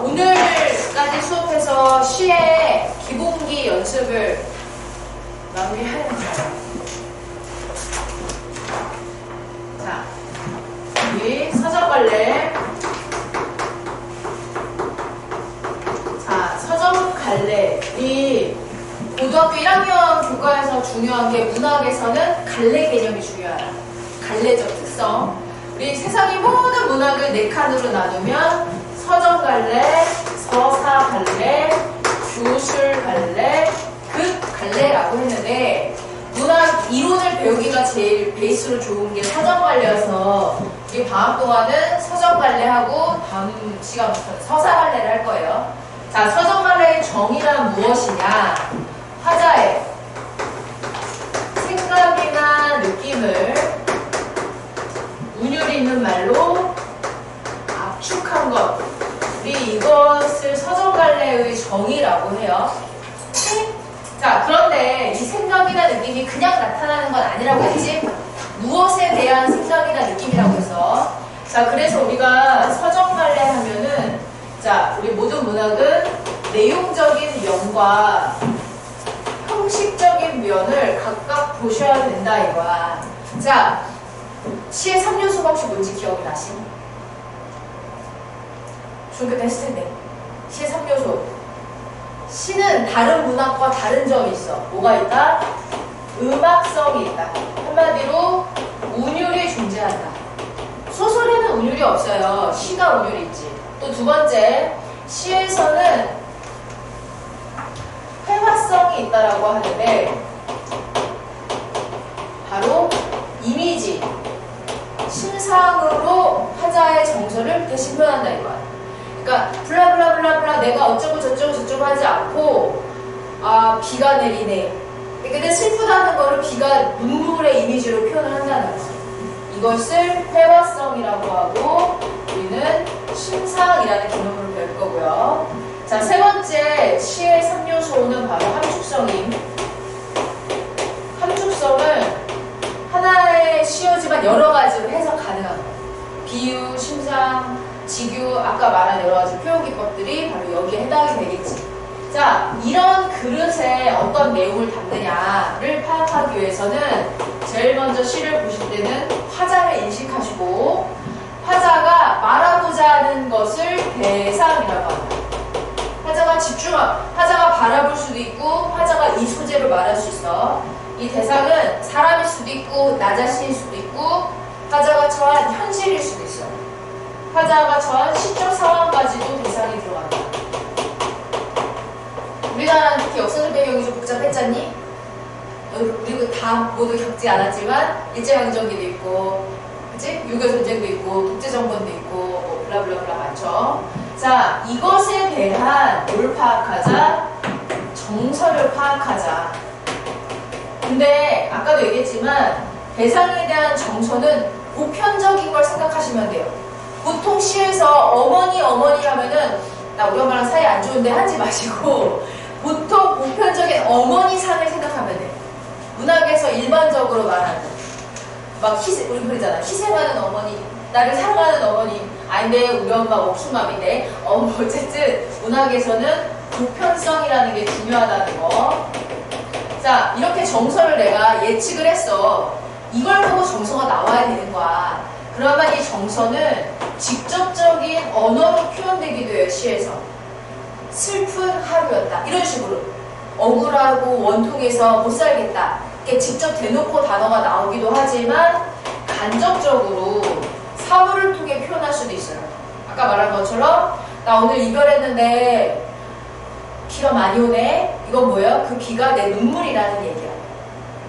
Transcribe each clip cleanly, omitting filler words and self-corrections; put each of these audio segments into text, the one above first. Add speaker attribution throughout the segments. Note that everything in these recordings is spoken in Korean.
Speaker 1: 오늘까지 수업해서 시의 기본기 연습을 마무리하는 거예요. 자, 우리 서점갈래. 자, 서점갈래. 이 고등학교 1학년 교과에서 중요한 게 문학에서는 갈래 개념이 중요하다. 갈래적 특성. 우리 세상의 모든 문학을 4칸으로 나누면 서점갈래, 서사갈래, 교술갈래, 극갈래라고 했는데 문학 이론을 배우기가 제일 베이스로 좋은 게 서점갈래여서 우리 방학 동안은 서점갈래하고 다음 시간부터는 서사갈래를 할 거예요. 자, 서점갈래의 정의란 무엇이냐? 화자의 생각이나 느낌을 운율 있는 말로 압축한 것. 우리 이것을 서점갈래의 정의라고 해요. 자, 그런데 이 생각이나 느낌이 그냥 나타나는 건 아니라고 했지? 무엇에 대한 생각이나 느낌이라고 해서. 자, 그래서 우리가 서점갈래 하면은, 자, 우리 모든 문학은 내용적인 면과 형식적인 면을 각각 보셔야 된다 이거야. 자, 시의 3요소가 혹시 뭔지 기억이 나시니? 중학교 때 했을 텐데. 시의 3요소. 시는 다른 문학과 다른 점이 있어. 뭐가 있다? 음악성이 있다. 한마디로 운율이 존재한다. 소설에는 운율이 없어요. 시가 운율이 있지. 또 두 번째, 시에서는 회화성이 있다라고 하는데 바로 이미지, 심상으로 화자의 정서를 대신 표현한다 이거야. 그러니까 블라블라블라블라 내가 어쩌고 저쩌고 하지 않고 아 비가 내리네. 근데 슬프다는 거를 비가 눈물의 이미지로 표현을 한다는 거지. 이것을 회화성이라고 하고 우리는 심상이라는 개념으로 배울 거고요. 자, 세 번째 시의 3요소는 바로 함축성임. 함축성은 하나의 시어지만 여러 가지로 해석 가능한 거예요. 비유, 심상, 직유, 아까 말한 여러 가지 표현 기법들이 바로 여기에 해당이 되겠지. 자, 이런 그릇에 어떤 내용을 담느냐를 파악하기 위해서는 제일 먼저 시를 보실 때는 화자를 인식하시고 화자가 말하고자 하는 것을 대상이라고 합니다. 화자가 바라볼 수도 있고 화자가 이 소재로 말할 수 있어. 이 대상은 사람일 수도 있고 나 자신일 수도 있고 화자가 처한 현실일 수도 있어요. 화자가 처한 시적 상황까지도 대상이 들어간다. 우리나라는 특히 역사적 배경이 좀 복잡했잖니? 우리도 다 모두 겪지 않았지만 일제강점기도 있고 그치? 6.25 전쟁도 있고 독재정권도 있고 뭐 블라블라블라 많죠. 자, 이것에 대한 뭘 파악하자? 정서를 파악하자. 근데 아까도 얘기했지만 대상에 대한 정서는 보편적인 걸 생각하시면 돼요. 보통 시에서 어머니 하면은 나 우리 엄마랑 사이 안 좋은데 하지 마시고 보통 보편적인 어머니상을 생각하면 돼. 문학에서 일반적으로 말하는 막 우리 그러잖아. 희생하는 어머니, 나를 사랑하는 어머니. 아닌데 우리 엄마 옥수맘인데 어쨌든 문학에서는 보편성이라는 게 중요하다는 거. 자, 이렇게 정서를 내가 예측을 했어. 이걸 보고 정서가 나와야 되는 거야. 그러면 이 정서는 직접적인 언어로 표현되기도 해요. 시에서 슬픈 하루였다 이런 식으로 억울하고 원통해서 못 살겠다 이렇게 직접 대놓고 단어가 나오기도 하지만 간접적으로 사물을 통해 표현할 수도 있어요. 아까 말한 것처럼 나 오늘 이별했는데 비가 많이 오네. 이건 뭐예요? 그 비가 내 눈물이라는 얘기야.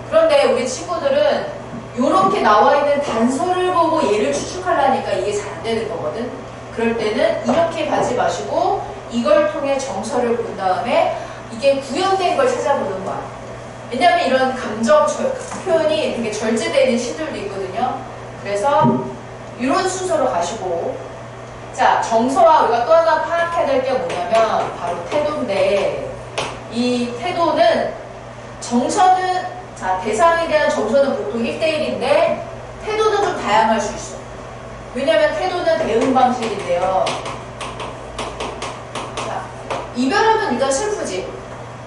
Speaker 1: 그런데 우리 친구들은 이렇게 나와 있는 단서를 보고 얘를 추측하려니까 이게 잘 안 되는 거거든. 그럴 때는 이렇게 가지 마시고 이걸 통해 정서를 본 다음에 이게 구현된 걸 찾아보는 거야. 왜냐면 이런 감정 표현이 되게 절제되어 있는 시들도 있거든요. 그래서 이런 순서로 가시고 자, 정서와 우리가 또 하나 파악해야 될 게 뭐냐면 바로 태도인데 이 태도는 정서는 자, 대상에 대한 정서는 보통 1대1인데 태도는 좀 다양할 수 있어. 왜냐면 태도는 대응 방식인데요. 이별하면 일단 슬프지.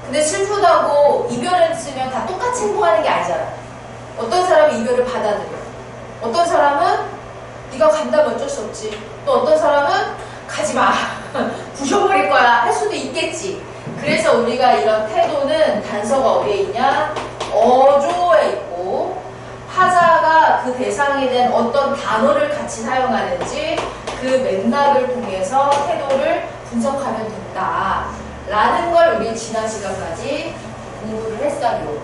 Speaker 1: 근데 슬프다고 이별했으면 다 똑같이 행동하는 게 아니잖아. 어떤 사람은 이별을 받아들여. 어떤 사람은 네가 간다면 어쩔 수 없지. 또 어떤 사람은 가지 마. 부셔버릴 거야. 할 수도 있겠지. 그래서 우리가 이런 태도는 단서가 어디에 있냐? 어조에 있고 화자가 그 대상에 대한 어떤 단어를 같이 사용하는지 그 맥락을 통해서 태도를 분석하면 된다. 라는 걸 우리 지난 시간까지 공부를 했어요.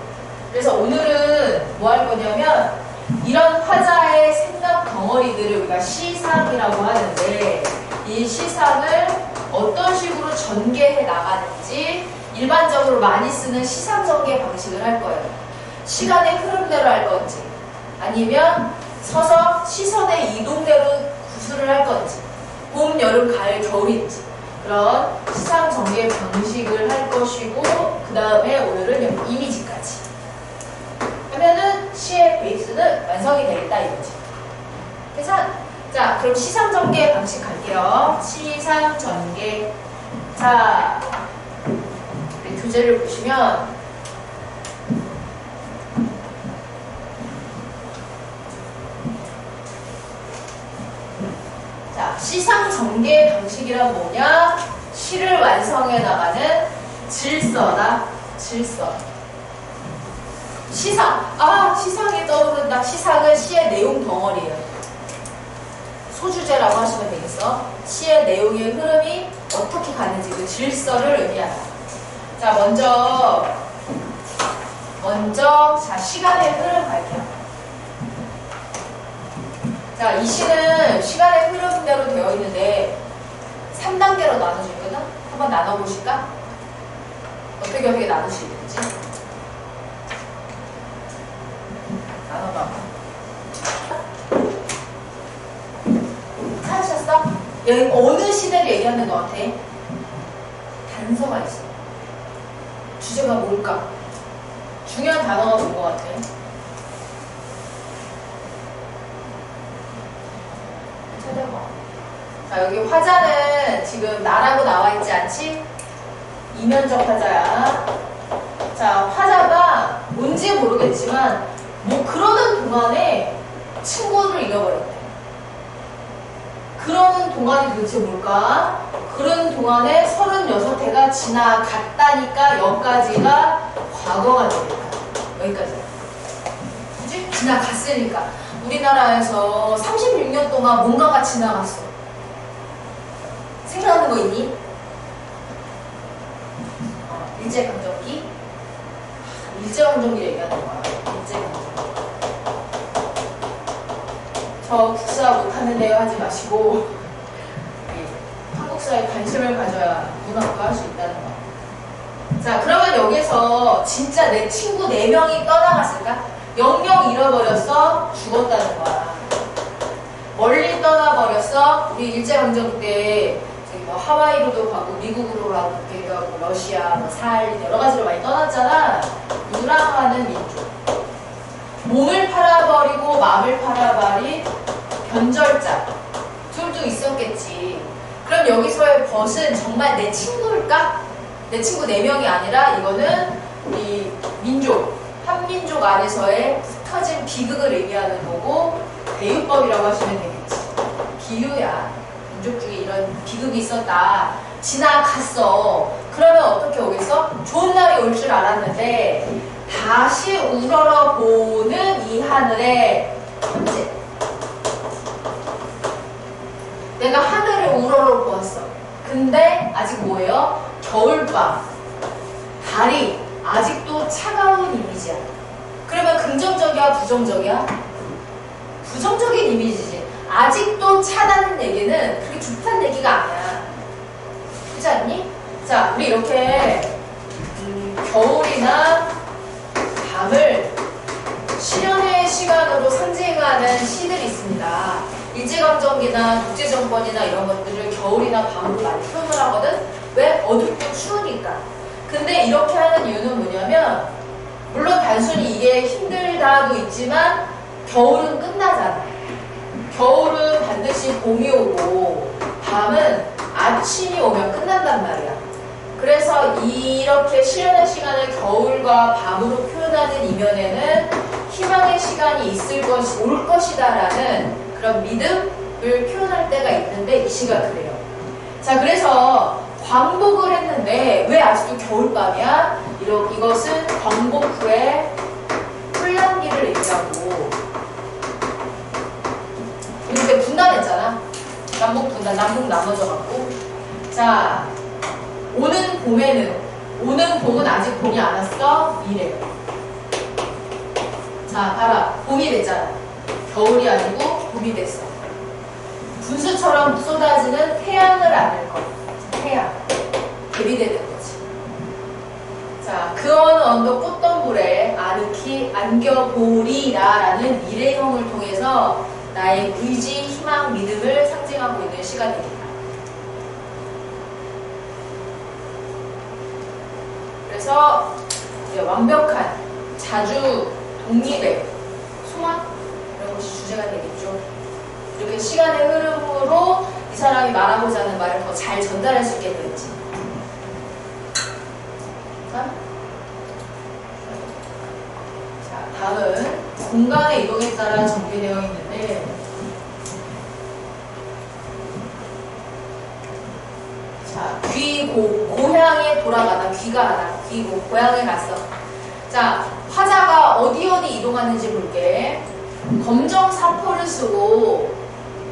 Speaker 1: 그래서 오늘은 뭐 할 거냐면 이런 화자의 생각 덩어리들을 우리가 시상이라고 하는데 이 시상을 어떤 식으로 전개해 나가는지 일반적으로 많이 쓰는 시상 전개 방식을 할 거예요. 시간의 흐름대로 할 건지 아니면 서서 시선의 이동대로 구술을 할 건지 봄, 여름, 가을, 겨울인지 그런 시상 전개 방식을 할 것이고 그 다음에 오늘은 이미지까지 하면은 시의 베이스는 완성이 되겠다 이거지. 계산. 자, 그럼 시상 전개 방식 갈게요. 시상 전개. 자, 우리 교재를 보시면 자, 시상 전개 방식이란 뭐냐? 시를 완성해 나가는 질서다. 질서. 시상. 아, 시상이 떠오른다. 시상은 시의 내용 덩어리예요. 소주제라고 하시면 되겠어. 시의 내용의 흐름이 어떻게 가는지 그 질서를 의미한다. 자, 먼저 자, 시간의 흐름 갈게요. 자, 이 시는 시간의 흐름대로 되어 있는데 3단계로 나눠져 있거든? 한번 나눠보실까? 어떻게 나누시겠지? 나눠봐. 찾으셨어? 여기 어느 시대를 얘기하는 것 같아? 단서가 있어. 주제가 뭘까? 중요한 단어가 온 것 같아. 찾아봐. 자, 여기 화자는 지금 나라고 나와 있지 않지? 이면적 화자야. 자, 화자가 뭔지 모르겠지만 뭐 그러는 동안에 친구를 잃어버렸대. 그러는 동안이 도대체 뭘까? 그런 동안에 36해가 지나갔다니까 여기까지가 과거가 되겠다. 여기까지. 그치? 지나갔으니까. 우리나라에서 36년 동안 뭔가가 지나갔어. 생각나는 거 있니? 일제강점기? 일제강점기 얘기하는 거야. 일제강점기. 저 국사 못하는데요 하지 마시고 한국사에 관심을 가져야 문학도 할 수 있다는 거. 자, 그러면 여기서 진짜 내 친구 4명이 떠나갔을까? 영영 잃어버렸어? 죽었다는 거야. 멀리 떠나버렸어? 우리 일제강점기 때 뭐 하와이로도 가고 미국으로 가고 뭐 러시아, 뭐 살 여러 가지로 많이 떠났잖아. 유랑하는 민족. 몸을 팔아버리고 마음을 팔아버린 변절자 둘도 있었겠지. 그럼 여기서의 벗은 정말 내 친구일까? 내 친구 4명이 아니라 이거는 이 민족, 한민족 안에서의 흩어진 비극을 의미하는 거고 대유법이라고 하시면 되겠지. 비유야. 민족 중에 이런 비극이 있었다. 지나갔어. 그러면 어떻게 오겠어? 좋은 날이 올 줄 알았는데 다시 우러러 보는 이 하늘의 현재. 내가 하늘을 우러러 보았어. 근데 아직 뭐예요? 겨울밤. 달이 아직도 차가운 이미지야. 그러면 긍정적이야? 부정적이야? 부정적인 이미지지. 아직도 차다는 얘기는 그렇게 좋다는 얘기가 아니야. 그렇지 않니? 자, 우리 이렇게 겨울이나 밤을 실현의 시간으로 상징하는 시들이 있습니다. 일제강점기나 독재정권이나 이런 것들을 겨울이나 밤으로 많이 표현을 하거든? 왜? 어둡고 추우니까. 근데 이렇게 하는 이유는 뭐냐면 물론 단순히 이게 힘들다도 있지만 겨울은 끝나잖아. 겨울은 반드시 봄이 오고 밤은 아침이 오면 끝난단 말이야. 그래서 이렇게 실현의 시간을 겨울과 밤으로 표현하는 이면에는 희망의 시간이 올 것이다라는 그런 믿음을 표현할 때가 있는데 이 시가 그래요. 자, 그래서 광복을 했는데 왜 아직도 겨울밤이야? 이것은 광복 후에 혼란기를 얘기하고 그때 분단했잖아. 남북 분단, 남북 나눠져갖고. 자, 오는 봄은 아직 봄이 안 왔어? 미래. 자, 봐라. 봄이 됐잖아. 겨울이 아니고 봄이 됐어. 분수처럼 쏟아지는 태양을 안을 것. 태양. 대비되는 거지. 자, 그 어느 언덕 꽃덤불에 아르키 안겨보리라 라는 미래형을 통해서 나의 의지, 희망, 믿음을 상징하고 있는 시간입니다. 그래서 이제 완벽한 자주 독립의 소원 이런 것이 주제가 되겠죠. 이렇게 시간의 흐름으로 이 사람이 말하고자 하는 말을 더 잘 전달할 수 있게 되겠지. 자, 다음은 공간의 이동에 따라 전개되어 있는데, 자, 고향에 돌아가다, 고향에 갔어. 자, 화자가 어디 이동하는지 볼게. 검정 사포를 쓰고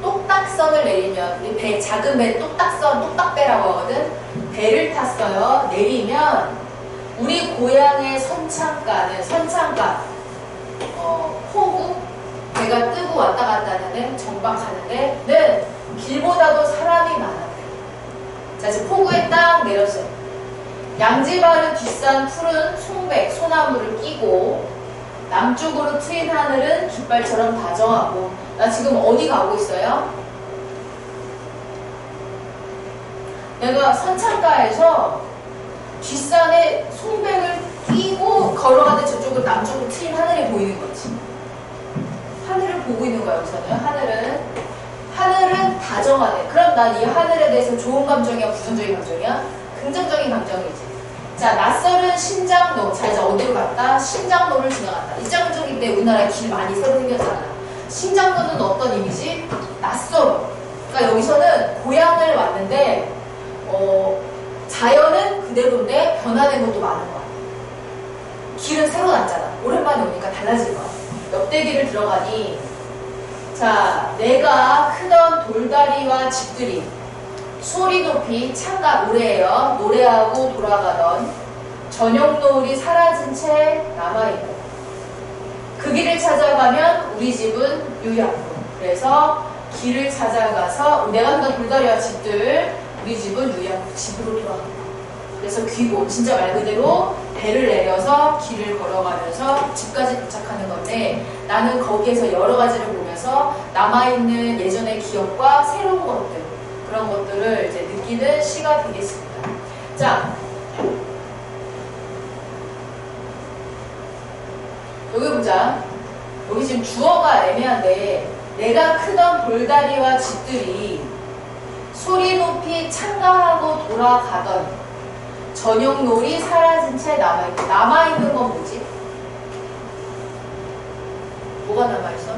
Speaker 1: 똑딱선을 내리면, 우리 배, 작은 배, 똑딱배라고 하거든. 배를 탔어요. 내리면, 우리 고향의 선창가, 포구, 배가 뜨고 왔다 갔다 하는 정박 가는 데는 길보다도 사람이 많았대. 자, 이제 포구에 딱 내렸어요. 양지바른 뒷산 푸른 송백, 소나무를 끼고 남쪽으로 트인 하늘은 깃발처럼 다정하고. 나 지금 어디 가고 있어요? 내가 선창가에서 뒷산에 송백을 끼고 걸어가는데 저쪽은 남쪽으로 트인 하늘이 보이는 거지. 하늘을 보고 있는 거야, 우선은. 하늘은 다정하네. 그럼 난 이 하늘에 대해서 좋은 감정이야, 부정적인 감정이야? 긍정적인 감정이지. 자, 낯설은 신장로. 자, 이제 어디로 갔다? 신장로를 지나갔다. 일장적인 때 우리나라에 길 많이 새로 생겼잖아. 신장로는 어떤 이미지? 낯설어. 그러니까 여기서는 고향을 왔는데 자연은 그대로인데 변화된 것도 많은 거야. 길은 새로 났잖아. 오랜만에 오니까 달라질 거야. 옆대기를 들어가니, 자, 내가 크던 돌다리와 집들이 소리 높이 창가 노래예요. 노래하고 돌아가던 저녁 노을이 사라진 채 남아있고 그 길을 찾아가면 우리 집은 유양로. 그래서 길을 찾아가서 내가 크던 돌다리와 집들, 우리 집은 유양로, 집으로 돌아간다. 그래서 귀고, 진짜 말 그대로 배를 내려서 길을 걸어가면서 집까지 도착하는 건데, 나는 거기에서 여러 가지를 보면서 남아있는 예전의 기억과 새로운 것들, 그런 것들을 이제 느끼는 시가 되겠습니다. 자, 여기 보자. 여기 지금 주어가 애매한데, 내가 크던 돌다리와 집들이 소리 높이 창가하고 돌아가던 저녁 노을이 사라진 채 남아있고. 남아있는 건 뭐지? 뭐가 남아있어?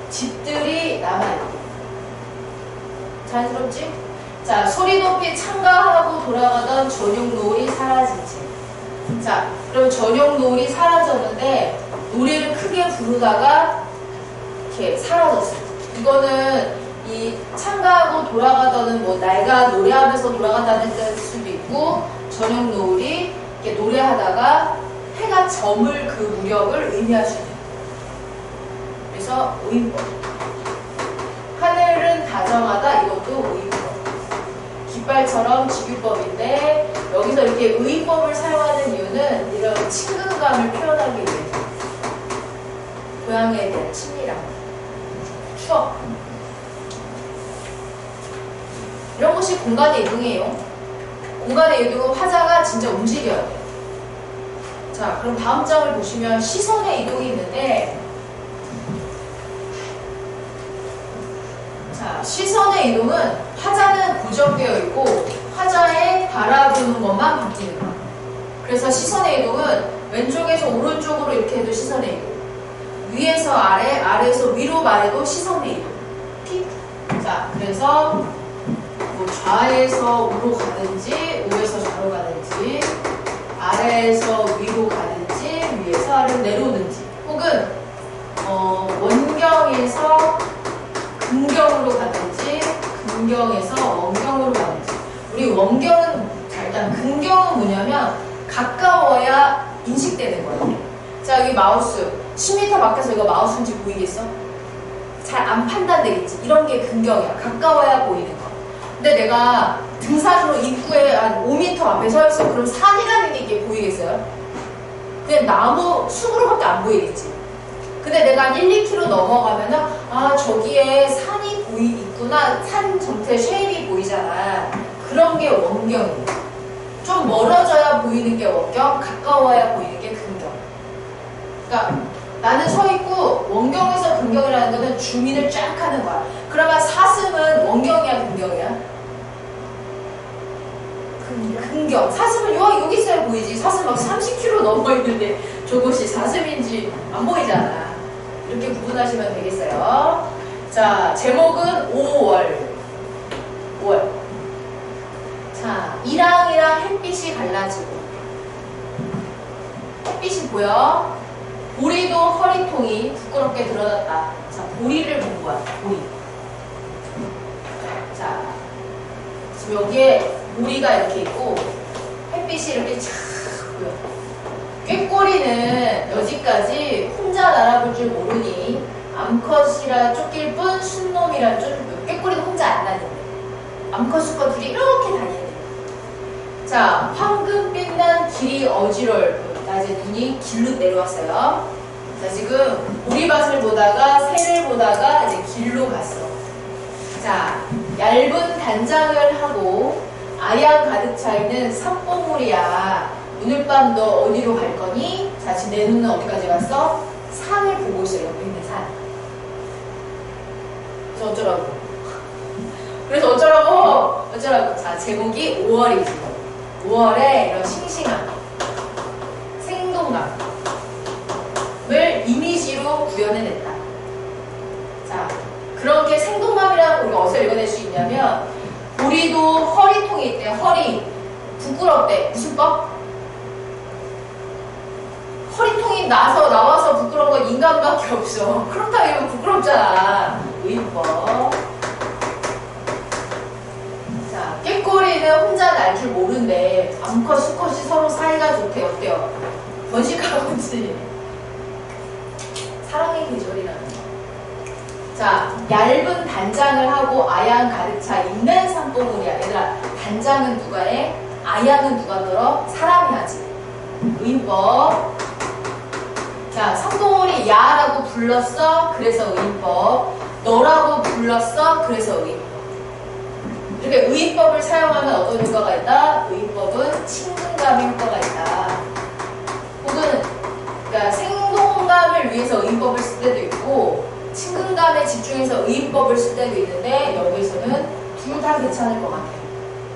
Speaker 1: 집들이 남아있고. 자연스럽지? 자, 소리 높이 창가하고 돌아가던 저녁 노을이 사라진 채. 자, 그럼 저녁 노을이 사라졌는데 노래를 크게 부르다가 이렇게 사라졌어요. 이거는 이 창가하고 돌아가다는 뭐 내가 노래하면서 돌아간다는 뜻일 수도 있고, 저녁 노을이 이렇게 노래하다가 해가 저물 그 무렵을 의미할 수 있는. 그래서 의법. 하늘은 다정하다, 이것도 의법. 깃발처럼 직유법인데, 여기서 이렇게 의법을 사용하는 이유는 이런 친근감을 표현하기 위해서. 고향에 대한 친밀함, 추억. 이런 것이 공간의 이동이에요. 공간의 이동은 화자가 진짜 움직여야 돼요. 자, 그럼 다음 장을 보시면 시선의 이동이 있는데, 자, 자, 시선의 이동은 화자는 고정되어 있고 화자의 바라보는 것만 바뀌는 거야. 그래서 시선의 이동은 왼쪽에서 오른쪽으로 이렇게 해도 시선의 이동, 위에서 아래, 아래에서 위로 말해도 시선의 이동. 오케이? 자, 그래서 뭐 좌에서 우로 가든지 우에서 좌로 가든지 아래에서 위로 가든지 위에서 아래로 내려오든지 혹은 원경에서 근경으로 가든지 근경에서 원경으로 가든지. 우리 원경은 자, 일단 근경은 뭐냐면 가까워야 인식되는 거예요. 자, 여기 마우스 10m 밖에서 이거 마우스인지 보이겠어? 잘 안 판단되겠지. 이런 게 근경이야. 가까워야 보이는 거. 근데 내가 등산로 입구에 한 5m 앞에 서 있어. 그럼 산이라는 게 이게 보이겠어요? 그냥 나무 숲으로밖에 안 보이겠지. 근데 내가 한 1, 2km 넘어가면은 아, 저기에 산이 있구나. 산 전체 쉐입이 보이잖아. 그런 게 원경이에요. 좀 멀어져야 보이는 게 원경, 가까워야 보이는 게 근경. 그러니까 나는 서 있고 원경에서 근경이라는 거는 주민을 쫙 하는 거야. 그러면 사슴은 원경이야, 근경이야? 근경. 사슴은 여기 있어야 보이지. 사슴 막 30km 넘어 있는데 저것이 사슴인지 안 보이잖아. 이렇게 구분하시면 되겠어요. 자, 제목은 5월. 5월. 자, 이랑이랑 햇빛이 갈라지고. 햇빛이 보여? 보리도 허리통이 부끄럽게 드러났다. 자, 보리를 본 거야. 보리. 자, 지금 여기에 보리가 이렇게 있고 햇빛이 이렇게 쫙 보여. 꾀꼬리는 여지까지 혼자 날아볼 줄 모르니 암컷이라 쫓길 뿐 순놈이라 쫓을 뿐. 꾀꼬리는 혼자 안 다니는데 암컷 수컷 둘이 이렇게 다니는데. 자, 황금빛 난 길이 어지러울 뿐. 나 이제 눈이 길로 내려왔어요. 자, 지금 보리밭을 보다가 새를 보다가 이제 길로 갔어. 자, 얇은 단장을 하고 아양 가득 차 있는 산봉우리야. 오늘 밤 너 어디로 갈 거니? 자, 지금 내 눈은 어디까지 갔어? 산을 보고 있어. 옆에 있는 산. 그래서 어쩌라고? 그래서 어쩌라고? 자, 제목이 5월이지. 5월에 이런 싱싱함, 생동감을 이미지로 구현해냈다. 자, 그렇게 생동감이라는 우리가 어디서 읽어낼 수 있냐면 보리도 허리통이 있대. 허리. 부끄럽대. 무슨 법? 허리통이 나와서 부끄러운 건 인간밖에 없어. 그렇다고 이러면 부끄럽잖아. 의법. 자, 꾀꼬리는 혼자 날 줄 모른대. 암컷, 수컷이 서로 사이가 좋대. 어때요? 번식하고지. 사랑의 계절이라는 거. 자, 얇은 단장을 하고 아양 가득 차 있는 산봉우리야. 얘들아, 단장은 누가 해? 아양은 누가 들어? 사람이 하지. 의법. 자, 산봉우리 야라고 불렀어. 그래서 의법. 너라고 불렀어. 그래서 의법. 이렇게 의법을 사용하면 어떤 효과가 있다? 의법은 친근감의 효과가 있다. 혹은 그러니까 생동감을 위해서 의법을 쓸 때도 있고 친근감에 집중해서 의법을 쓸 때도 있는데 여기서는 둘 다 괜찮을 것 같아요.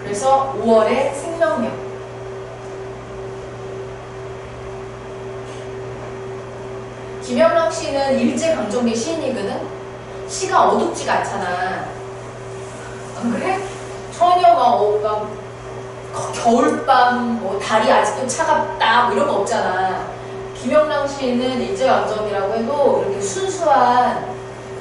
Speaker 1: 그래서 5월의 생명력. 김영락 씨는 일제강점기 시인이거든? 시가 어둡지가 않잖아. 안 그래? 전혀 막 겨울밤, 달이 아직도 차갑다, 뭐 이런 거 없잖아. 김영락 씨는 일제강점기라고 해도 이렇게 순수한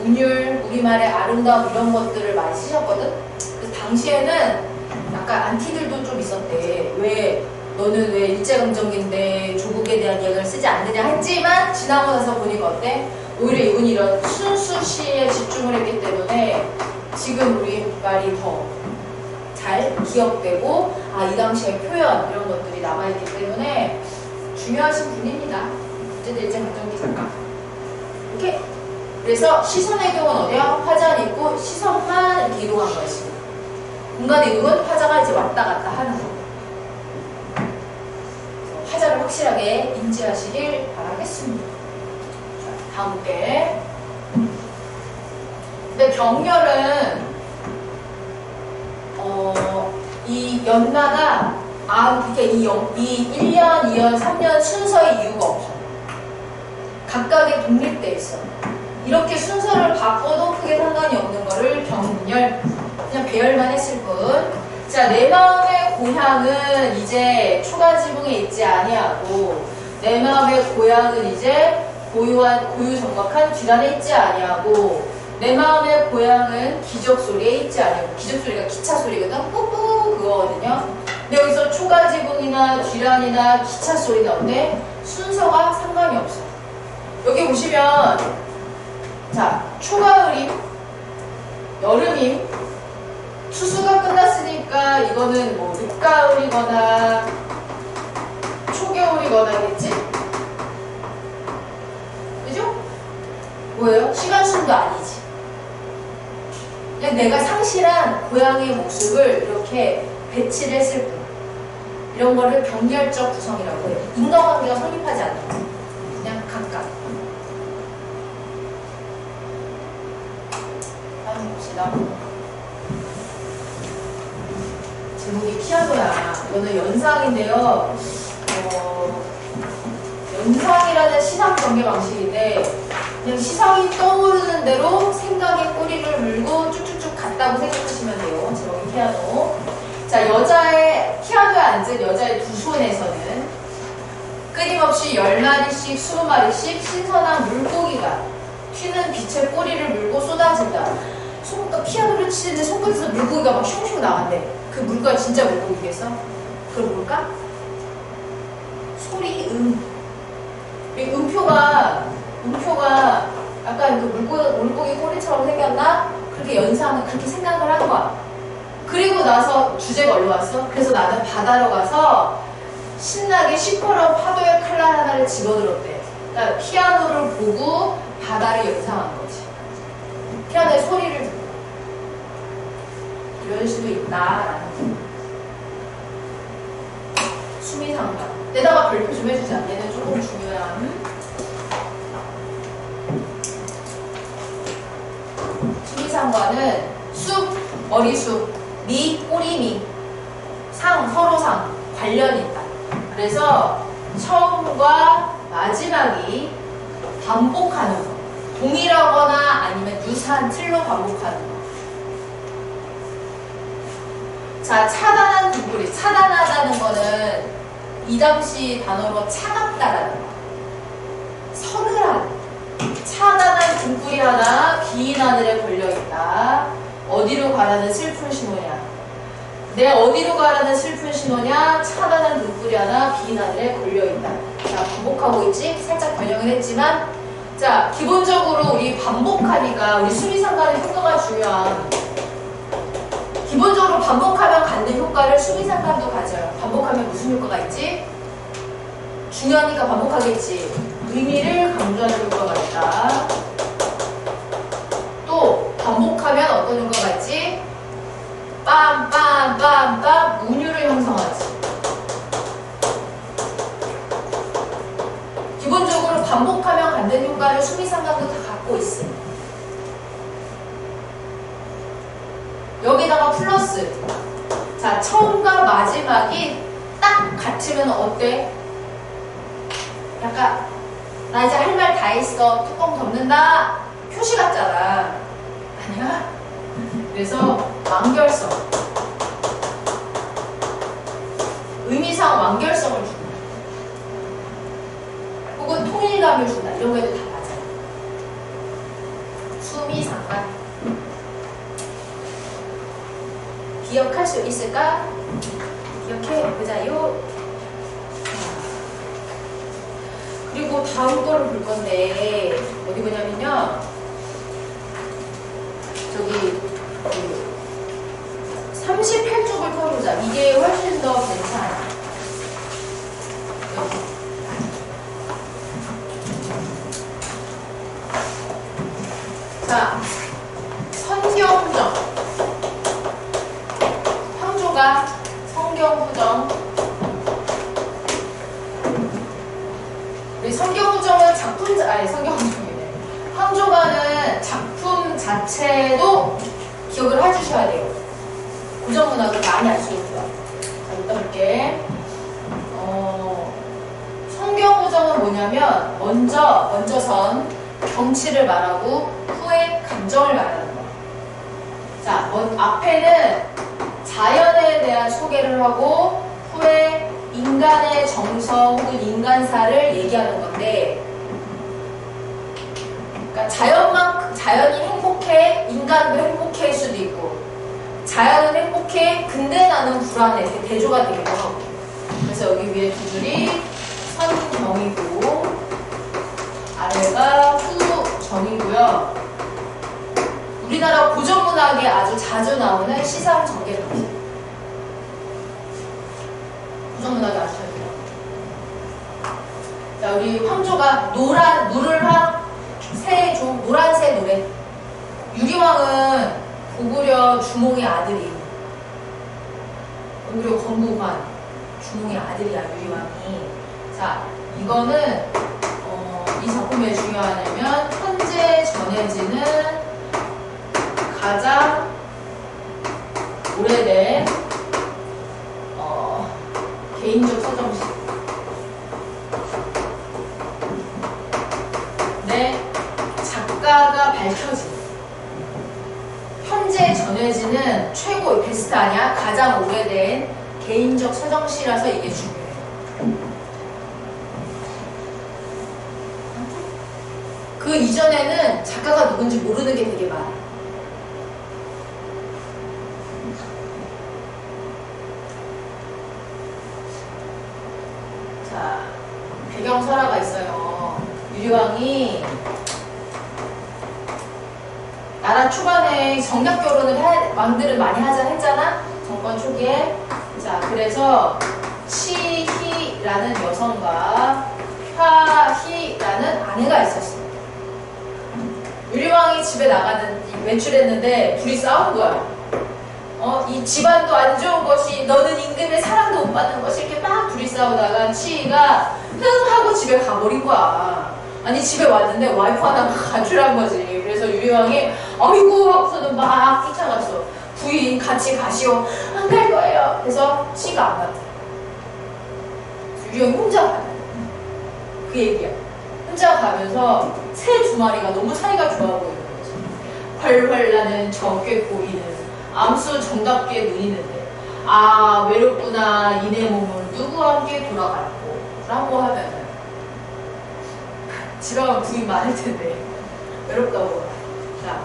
Speaker 1: 운율, 우리말의 아름다움 이런 것들을 많이 쓰셨거든? 그래서 당시에는 약간 안티들도 좀 있었대. 너는 왜 일제강점기인데 조국에 대한 이야기를 쓰지 않느냐 했지만 지나고 나서 보니까 어때? 오히려 이분이 이런 순수 시에 집중을 했기 때문에 지금 우리말이 더 잘 기억되고 이 당시의 표현 이런 것들이 남아있기 때문에 중요하신 분입니다. 어쨌든 일제강점기 작가. 오케이? 그래서 시선의 이동은 어디야? 화자는 있고 시선만 이렇게 이동한 것입니다. 공간 이동은 화자가 이제 왔다 갔다 하는 거. 화자를 확실하게 인지하시길 바라겠습니다. 자, 다음 게. 근데 경렬은 연마가 그러니까 이 1년, 2년, 3년 순서의 이유가 없어. 각각의 독립돼 있어. 이렇게 순서를 바꿔도 크게 상관이 없는 거를 병문열 그냥 배열만 했을 뿐. 자, 내 마음의 고향은 이제 초가 지붕에 있지 아니하고 내 마음의 고향은 이제 고유 정확한 뒷안에 있지 아니하고 내 마음의 고향은 기적 소리에 있지 아니하고 기적 소리가 기차 소리거든. 뿌뿌 그거거든요. 근데 여기서 초가 지붕이나 뒷안이나 기차 소리는 어때? 순서가 상관이 없어. 여기 보시면 자, 초가을임, 여름임, 추수가 끝났으니까 이거는 뭐 늦가을이거나 초겨울이거나겠지? 그죠? 뭐예요? 시간순도 아니지. 그냥 내가 상실한 고향의 모습을 이렇게 배치를 했을 뿐. 이런 거를 병렬적 구성이라고 해요. 인과관계가 성립하지 않는 거. 그냥 각각. 다음 봅시다. 제목이 피아노야. 이거는 연상인데요. 연상이라는 시상 전개 방식인데 그냥 시상이 떠오르는 대로 생각의 꼬리를 물고 쭉쭉쭉 갔다고 생각하시면 돼요. 제목이 피아노. 자, 여자의 피아노에 앉은 여자의 두 손에서는 끊임없이 10마리씩 20마리씩 신선한 물고기가 튀는 빛의 꼬리를 물고 쏟아진다. 피아노를 치는데 손끝에서 물고기가 막 슝슝 나간대. 그 물고기가 진짜 물고기겠어? 그럼 뭘까? 소리, 음표가 약간 그 물고기 꼬리처럼 생겼나? 그렇게 연상을 그렇게 생각을 한 거야. 그리고 나서 주제가 올라왔어. 그래서 나는 바다로 가서 신나게 시퍼런 파도의 칼날 하나를 집어들었대. 그러니까 피아노를 보고 바다를 연상한 거지. 피아노의 소리를 듣고. 이럴 수도 있다라는 수미상관. 내다가 별표 좀 해주자. 얘는 조금 중요한 수미상관은 숲, 머리숲, 미, 꼬리미, 서로상 관련이 있다. 그래서 처음과 마지막이 반복하는 거. 동일하거나 아니면 유사한 틀로 반복하는 거. 자, 차단한 등불이. 차단하다는 거는 이 당시 단어로 차갑다라는 거. 서늘한. 차단한 등불이 하나 긴 하늘에 걸려있다. 어디로 가라는 슬픈 신호냐. 내 어디로 가라는 슬픈 신호냐. 차단한 등불이 하나 긴 하늘에 걸려있다. 자, 반복하고 있지? 살짝 변형을 했지만 자, 기본적으로 우리 반복하니까 우리 수미상관의 효과가 중요한 기본적으로 반복하면 갖는 효과를 수미상관도 가져요. 반복하면 무슨 효과가 있지? 중요하니까 반복하겠지. 의미를 강조하는 효과가 있다. 또 반복하면 어떤 효과가 있지? 빰빰빰빰 문유를 형성하지. 기본적으로 반복하면 갖는 효과를 수미상관도 다 갖고 있어. 여기다가 플러스. 자, 처음과 마지막이 딱 같으면 어때? 약간 나 이제 할 말 다 했어. 뚜껑 덮는다. 표시 같잖아. 아니야? 그래서 완결성. 의미상 완결성을 준다. 혹은 통일감을 준다. 이런 거에도 다 맞아요. 수미상관. 기억할 수 있을까? 기억해 보자요. 그리고 다음 거를 볼 건데 어디 보냐면요. 저기 38쪽을 펴보자. 이게 훨씬 더 괜찮아. 여기. 자, 성경후정. 황조가 성경후정. 우리 성경후정은 성경후정이네. 황조가는 작품 자체도 기억을 해주셔야 돼요. 고전문학을 많이 알 수 있고요. 여기다 볼게. 성경구정은 뭐냐면 먼저선 경치를 말하고 후에 감정을 말하는 거. 자, 앞에는 자연에 대한 소개를 하고 후에 인간의 정서 혹은 인간사를 얘기하는 건데, 그러니까 자연이 행복해, 인간도 행복해일 수도 있고, 자연은 행복해, 근데 나는 불안해. 이렇게 대조가 되기도 하고. 그래서 여기 위에 두 줄이 선정이고 아래가 후정이고요. 우리나라 고전문학에 아주 자주 나오는 시상전개 방식. 고전문학에 아주 자주 나오는. 자, 우리 황조가 물을 노란새 노래. 유리왕은 고구려 주몽의 아들이, 고구려 건국환 주몽의 아들이야, 유리왕이. 자, 이거는 이 작품에 중요하냐면 현재 전해지는 가장 오래된 개인적 서정시. 네, 작가가 밝혀진 현재 전해지는 최고 베스트 아니야? 가장 오래된 개인적 서정시라서 이게 중요해. 그 이전에는 작가가 누군지 모르는 게 되게 많아. 자, 배경설화가 있어요. 유리왕이 나라 초반에 정략 결혼을 왕들은 많이 하자 했잖아? 정권 초기에. 자, 그래서 치희라는 여성과 화희라는 아내가 있었어. 유리왕이 집에 외출했는데 둘이 싸운 거야. 이 집안도 안 좋은 것이, 너는 임금의 사랑도 못 받는 것이, 이렇게 막 둘이 싸우다가 치희가 흥 하고 집에 가버린 거야. 아니, 집에 왔는데 와이프 하나가 가출한 거지. 그래서 유리왕이 아이고 하고서는 막 쫓아갔어. 부인 같이 가시오. 안 갈 거예요. 그래서 치희가 안 갔대. 유리왕이 혼자 가요. 그 얘기야. 혼자 가면서 새 두 마리가 너무 사이가 좋아 보이는 거지. 활활 나는 저 꾀꼬리는 암수 정답게 누이는데, 아 외롭구나 이내 몸을 누구와 함께 돌아갈고 라고 하면은 집에 가면 부인 많을 텐데 외롭다고. 자,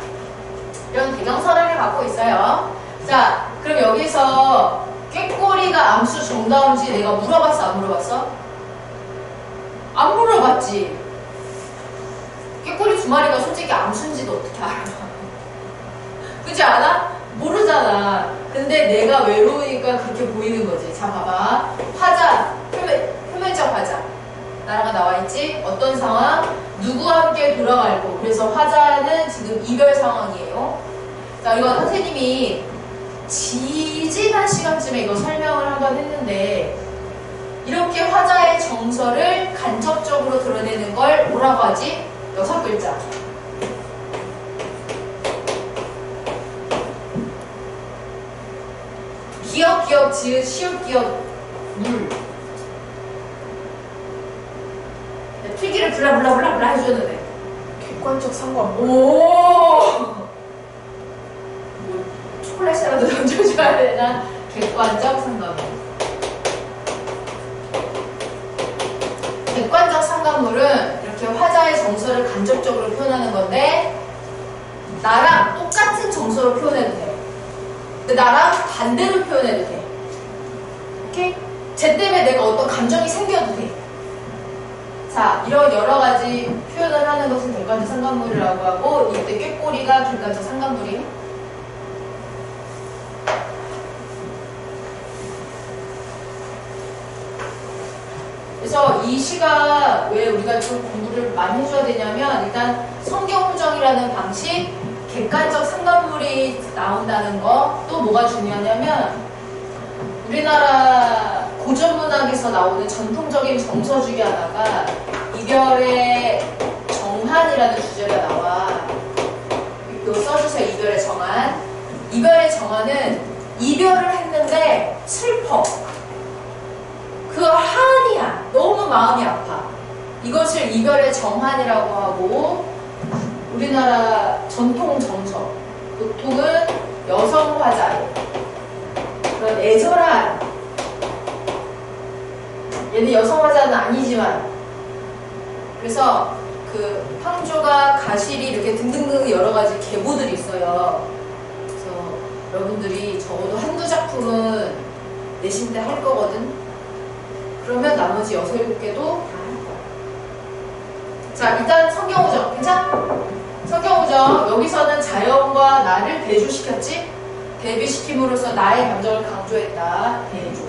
Speaker 1: 이런 배경설화를 갖고 있어요. 자, 그럼 여기서 꾀꼬리가 암수 정답인지 내가 물어봤어, 안 물어봤어? 안 물어봤지. 꾀꼬리 두 마리가 솔직히 암수인지도 어떻게 알아? 그렇지 않아? 모르잖아. 근데 내가 외로우니까 그렇게 보이는 거지. 자, 봐봐. 화자, 표면적 화자. 나라가 나와있지? 어떤 상황? 누구와 함께 돌아갈고. 그래서 화자는 지금 이별 상황이에요. 자, 이거 선생님이 지지난 시간쯤에 이거 설명을 한번 했는데, 이렇게 화자의 정서를 간접적으로 드러내는 걸 뭐라고 하지? 6글자. 기역, 기역, 지읒, 시읒, 기역, 물. 필기를 블라블라블라블라 해줘도 돼.
Speaker 2: 객관적 상관.
Speaker 1: 오! 초콜릿이라도 던져줘야 되나? 객관적 상관물. 객관적 상관물은 이렇게 화자의 정서를 간접적으로 표현하는 건데, 나랑 똑같은 정서로 표현해도 돼. 근데 나랑 반대로 표현해도 돼. 오케이? 쟤 때문에 내가 어떤 감정이 생겨도 돼. 자, 이런 여러 가지 표현을 하는 것을 객관적 상관물이라고 하고, 이때 꾀꼬리가 객관적 상관물이. 그래서 이 시가 왜 우리가 좀 공부를 많이 해줘야 되냐면, 일단 성경훈정이라는 방식, 객관적 상관물이 나온다는 거, 또 뭐가 중요하냐면, 우리나라 고전문학에서 나오는 전통적인 정서 중에 하나가 이별의 정한이라는 주제가 나와. 이거 써주세요. 이별의 정한. 이별의 정한은 이별을 했는데 슬퍼. 그 한이야. 너무 마음이 아파. 이것을 이별의 정한이라고 하고, 우리나라 전통 정서, 보통은 여성 화자의 그런 애절한, 얘는 여성 화자는 아니지만, 그래서 그 황조가 가실이 이렇게 등등등 여러 가지 계보들이 있어요. 그래서 여러분들이 적어도 한두 작품은 내신 때 할 거거든. 그러면 나머지 6, 7개도 다 할 거야. 자, 일단 성경우정 괜찮아? 성경우정 여기서는 자연과 나를 대조시켰지? 대비시킴으로써 나의 감정을 강조했다. 대조.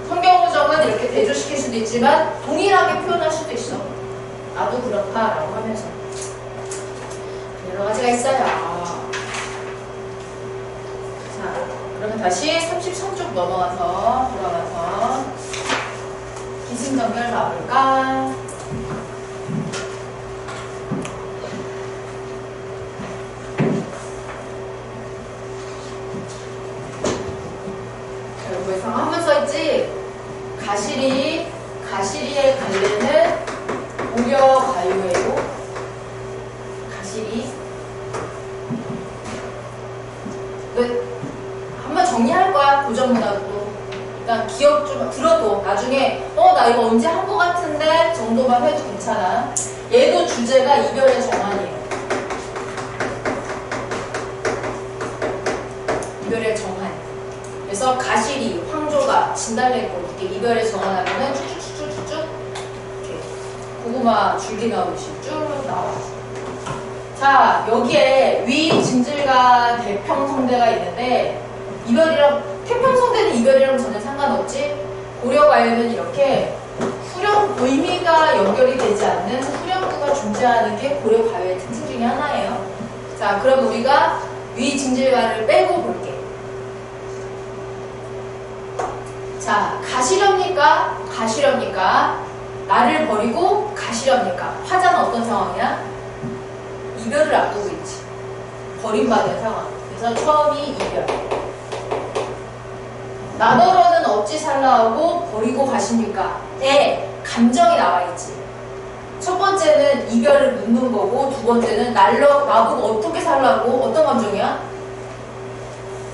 Speaker 1: 성경우정은 이렇게 대조시킬 수도 있지만 동일하게 표현할 수도 있어. 나도 그렇다라고 하면서 여러 가지가 있어요. 자, 그러면 다시 33쪽 넘어가서 돌아가서 기승전결 봐볼까? 여기서 한번 써있지? 가시리의 갈래는 고려 가요예요. 가시리. 한번 정리할 거야. 고전문학도. 일단 기억 좀 들어도 나중에 나 이거 언제 한 거 같은데 정도만 해도 괜찮아. 얘도 주제가 이별의 정한이에요. 이별의 정한. 그래서 가시리, 황조가, 진달래꽃 이렇게 이별의 정한하면은 쭉쭉쭉쭉쭉 이렇게 고구마 줄기 나오듯이 쭉 나와. 자, 여기에 위, 진질과 대평성대가 있는데 이별이랑 태평성대는 이별이랑 전혀 상관없지. 고려가에는 이렇게 후렴 의미가 연결이 되지 않는 후렴구가 존재하는 게 고려가요의 특징 중에 하나예요. 자, 그럼 우리가 위, 진질과를 빼고 볼게. 자, 가시렵니까? 가시렵니까? 나를 버리고 가시렵니까? 화자는 어떤 상황이야? 이별을 앞두고 있지. 버림받은 상황. 그래서 처음이 이별. 나더러는 어찌 살라하고 버리고 가십니까? 에 감정이 나와 있지. 첫 번째는 이별을 묻는 거고, 두 번째는 나보고 어떻게 살라고? 어떤 감정이야?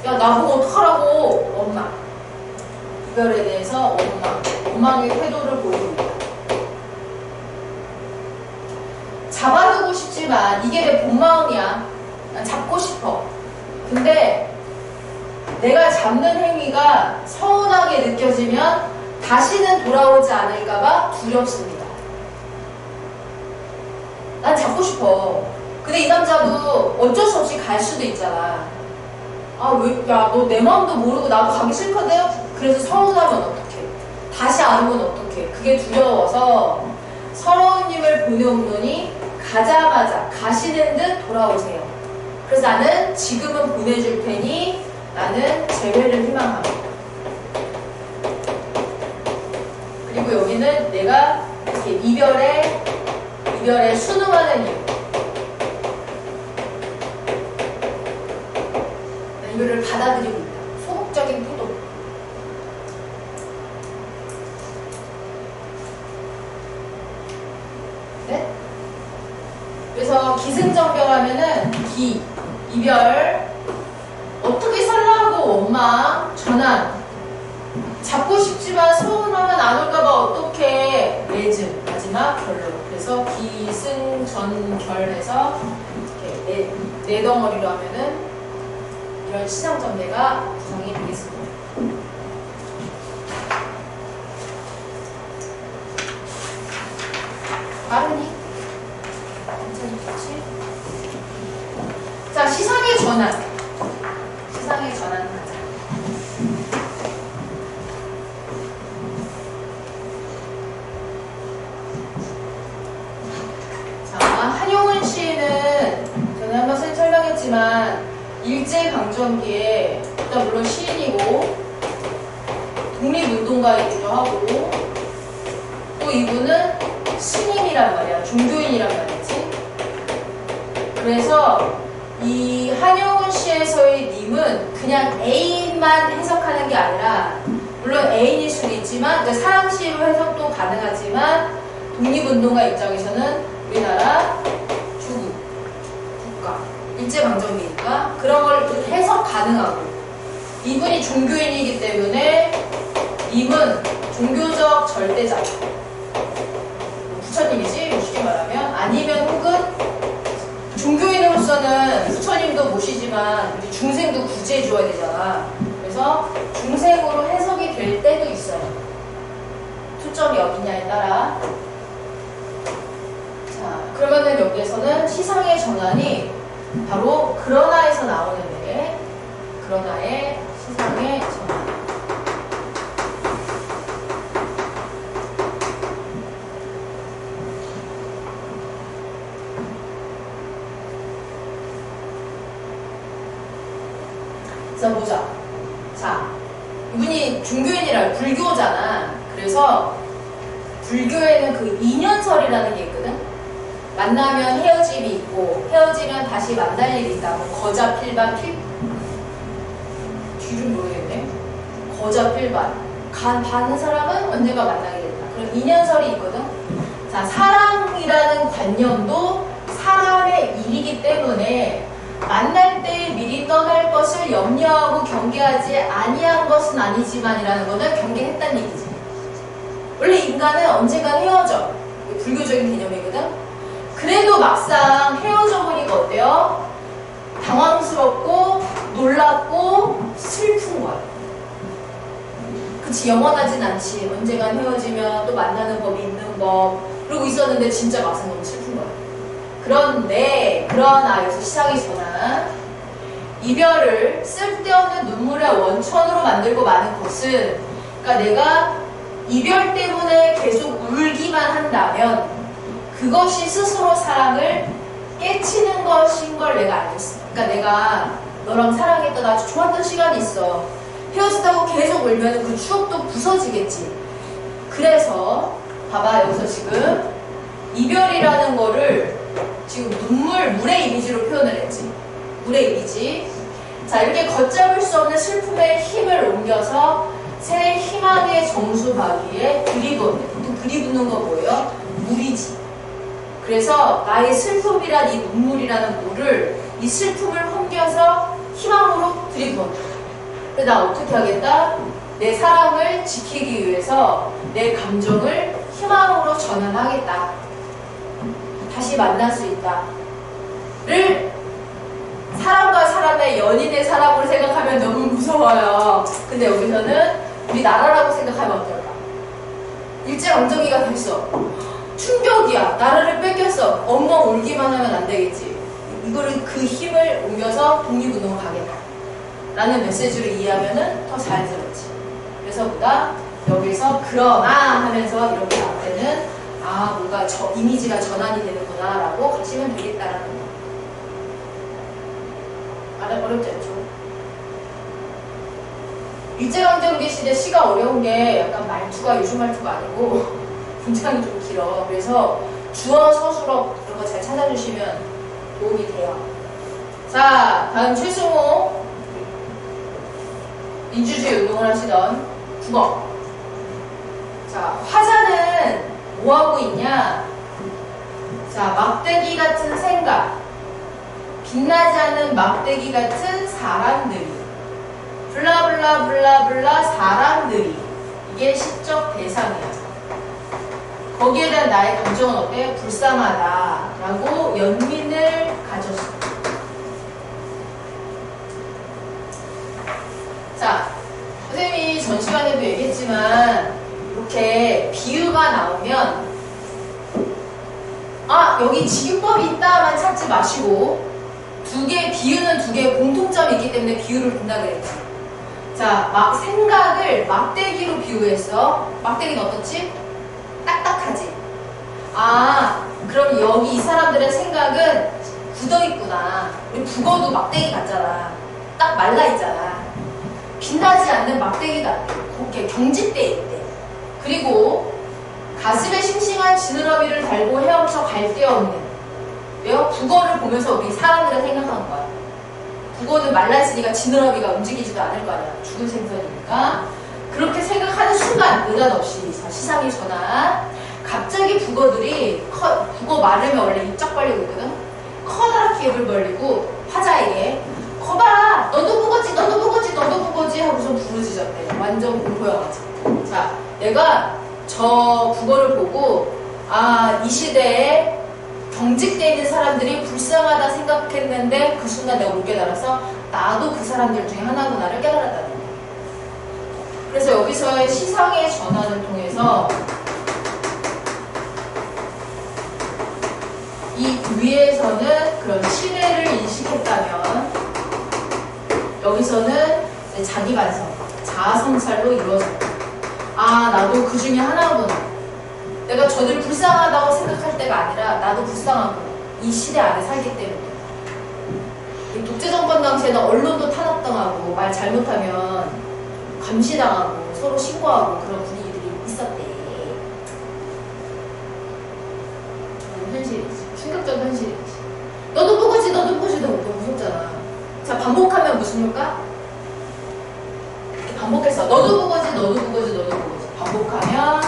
Speaker 1: 야, 나보고 어떡하라고? 엄마. 이별에 대해서 원망의 태도를 보이고 있다. 잡아두고 싶지만 이게 내 본마음이야. 난 잡고 싶어. 근데 내가 잡는 행위가 서운하게 느껴지면 다시는 돌아오지 않을까봐 두렵습니다. 난 잡고 싶어. 근데 이 남자도 어쩔 수 없이 갈 수도 있잖아. 야, 너 내 마음도 모르고 나도 가기 싫거든? 그래서 서운하면 어떡해? 다시 안으면 어떡해? 그게 두려워서 서러운님을 보내오노니 가자마자 가시는 듯 돌아오세요. 그래서 나는 지금은 보내줄 테니 나는 재회를 희망합니다. 그리고 여기는 내가 이렇게 이별에 순응하는 이유. 이별을 받아들이고 있다. 소극적인 태도. 네? 그래서 기승전결하면은 이별, 어떻게 살라고 원망, 전환. 잡고 싶지만 서운하면 안 올까봐 어떡해. 매즈, 마지막 결론. 그래서 기승전결해서 이렇게 네 덩어리로 하면은 이런 시상전개가 구성이 되겠습니다. 빠르니? 괜찮지? 자, 시상의 전환. 시상의 전환 가자. 자, 한용운 시인은 전에 한번 설명했지만 일제강점기에 일단 물론 시인이고 독립운동가이기도 하고 또 이분은 스님이란 말이야. 종교인이란 말이지. 그래서 이 한용운 씨에서의 님은 그냥 애인만 해석하는 게 아니라 물론 애인일 수도 있지만 그러니까 사랑시로 해석도 가능하지만 독립운동가 입장에서는 우리나라 주국 국가 일제강점기니까 그런 걸 해석 가능하고 이분이 종교인이기 때문에 님은 종교적 절대자 부처님이지 쉽게 말하면 아니면 혹은 종교인으로서는 부처님도 모시지만 우리 중생도 구제해 줘야 되잖아. 그래서 중생으로 해석이 될 때도 있어요. 초점이 어디냐에 따라. 자, 그러면은 여기에서는 시상의 전환이 바로 그러나에서 나오는데 그러나의 시상의 전환. 자, 보자. 자, 이분이 종교인이라 불교잖아. 그래서 불교에는 그 인연설이라는 게 있거든. 만나면 헤어짐이 있고 헤어지면 다시 만날 일이 있다. 뭐 거자 필반 뒤를 모르겠네. 거자 필반 반은 사람은 언젠가 만나게 된다. 그런 인연설이 있거든. 자, 사랑이라는 관념도 사람의 일이기 때문에 만날 때 미리 떠날 것을 염려하고 경계하지 아니한 것은 아니지만이라는 것을 경계했다는 얘기지. 원래 인간은 언젠간 헤어져. 불교적인 개념이거든. 그래도 막상 헤어져 보니까 어때요? 당황스럽고 놀랍고 슬픈 거야. 그치, 영원하진 않지. 언젠간 헤어지면 또 만나는 법이 있는 법 그러고 있었는데 진짜 막상 너무 슬픈 거야. 그런데 그러나 여기서 시상의 전환 이별을 쓸데없는 눈물의 원천으로 만들고 마는 것은 그러니까 내가 이별 때문에 계속 울기만 한다면 그것이 스스로 사랑을 깨치는 것인 걸 내가 알겠어. 그러니까 내가 너랑 사랑했던 아주 좋았던 시간이 있어. 헤어진다고 계속 울면 그 추억도 부서지겠지. 그래서 봐봐 여기서 지금 이별이라는 거를 지금 물의 이미지로 표현을 했지. 물의 이미지. 자, 이렇게 걷잡을 수 없는 슬픔의 힘을 옮겨서 새 희망의 정수바위에 들이붓는. 보통 들이붓는 거 뭐예요? 물이지. 그래서 나의 슬픔이란 이 눈물이라는 물을 이 슬픔을 옮겨서 희망으로 들이붓는다. 그래서 나 어떻게 하겠다? 내 사랑을 지키기 위해서 내 감정을 희망으로 전환하겠다. 다시 만날 수 있다. 를 사람과 사람의 연인의 사랑으로 생각하면 너무 무서워요. 근데 여기서는 우리 나라라고 생각하면 어떨까? 일제강점기가 됐어. 충격이야. 나라를 뺏겼어. 엉엉 울기만 하면 안 되겠지. 이거를 그 힘을 옮겨서 독립운동을 가겠다. 라는 메시지로 이해하면 더 자연스럽지. 그래서 보다 여기서 그러나 하면서 이렇게 나올 때는 아, 뭔가 이미지가 전환이 되는구나 라고 가시면 되겠다라는 거. 어렵지 않죠? 일제강점기 시대 시가 어려운 게 약간 말투가 요즘 말투가 아니고 문장이 좀 길어. 그래서 주어, 서술어 이런 거 잘 찾아주시면 도움이 돼요. 자, 다음 최승호. 민주주의 운동을 하시던 국어. 자, 화자는 뭐하고 있냐? 자, 막대기 같은 생각. 빛나지 않는 막대기 같은 사람들이. 블라블라블라블라 사람들이. 이게 시적 대상이야. 거기에 대한 나의 감정은 어때? 불쌍하다. 라고 연민을 가졌어. 자, 선생님이 전 시간에도 얘기했지만 이렇게 비유가 나오면 아, 여기 지유법이 있다만 찾지 마시고 비유는 두 개의 공통점이 있기 때문에 비유를 본다 그랬지. 자, 생각을 막대기로 비유했어. 막대기는 어떻지? 딱딱하지. 아, 그럼 여기 이 사람들의 생각은 굳어있구나. 우리 북어도 막대기 같잖아. 딱 말라있잖아. 빛나지 않는 막대기가 그렇게 경직돼 있대. 그리고 가슴에 싱싱한 지느러미를 달고 헤엄쳐 갈 데 없는. 왜요? 북어를 보면서 우리 사람들을 생각한 거야. 북어는 말라있으니까 지느러미가 움직이지도 않을 거 아니야. 죽은 생선이니까. 그렇게 생각하는 순간 느닷없이 자, 시상의 전환. 갑자기 북어들이 북어 말하면 원래 입짝 벌리고 있거든. 커다랗게 입을 벌리고 화자에게 거봐 너도 북어지 너도 북어지 너도 북어지 하고서 부르짖었대. 완전 공포영화지. 자, 내가 저 북어를 보고 아, 이 시대에 경직되어 있는 사람들이 불쌍하다 생각했는데 그 순간 내가 못 깨달아서 나도 그 사람들 중에 하나구나를 깨달았다는 거야. 그래서 여기서의 시상의 전환을 통해서 이 위에서는 그런 신뢰를 인식했다면 여기서는 이제 자기 반성, 자아성찰로 이루어졌다. 아, 나도 그 중에 하나구나. 내가 저들 불쌍하다고 생각할 때가 아니라 나도 불쌍하구나. 이 시대 안에 살기 때문에. 이 독재정권 당시에는 언론도 탄압당하고 말 잘못하면 감시당하고 서로 신고하고 그런 분위기들이 있었대. 현실이지. 충격적인 현실이지. 너도 보고지 너도 보고지 너무 무섭잖아. 자, 반복하면 무슨 효과? 이렇게 반복해서 너도 보고지 너도 보고지 너도 보고지 반복하면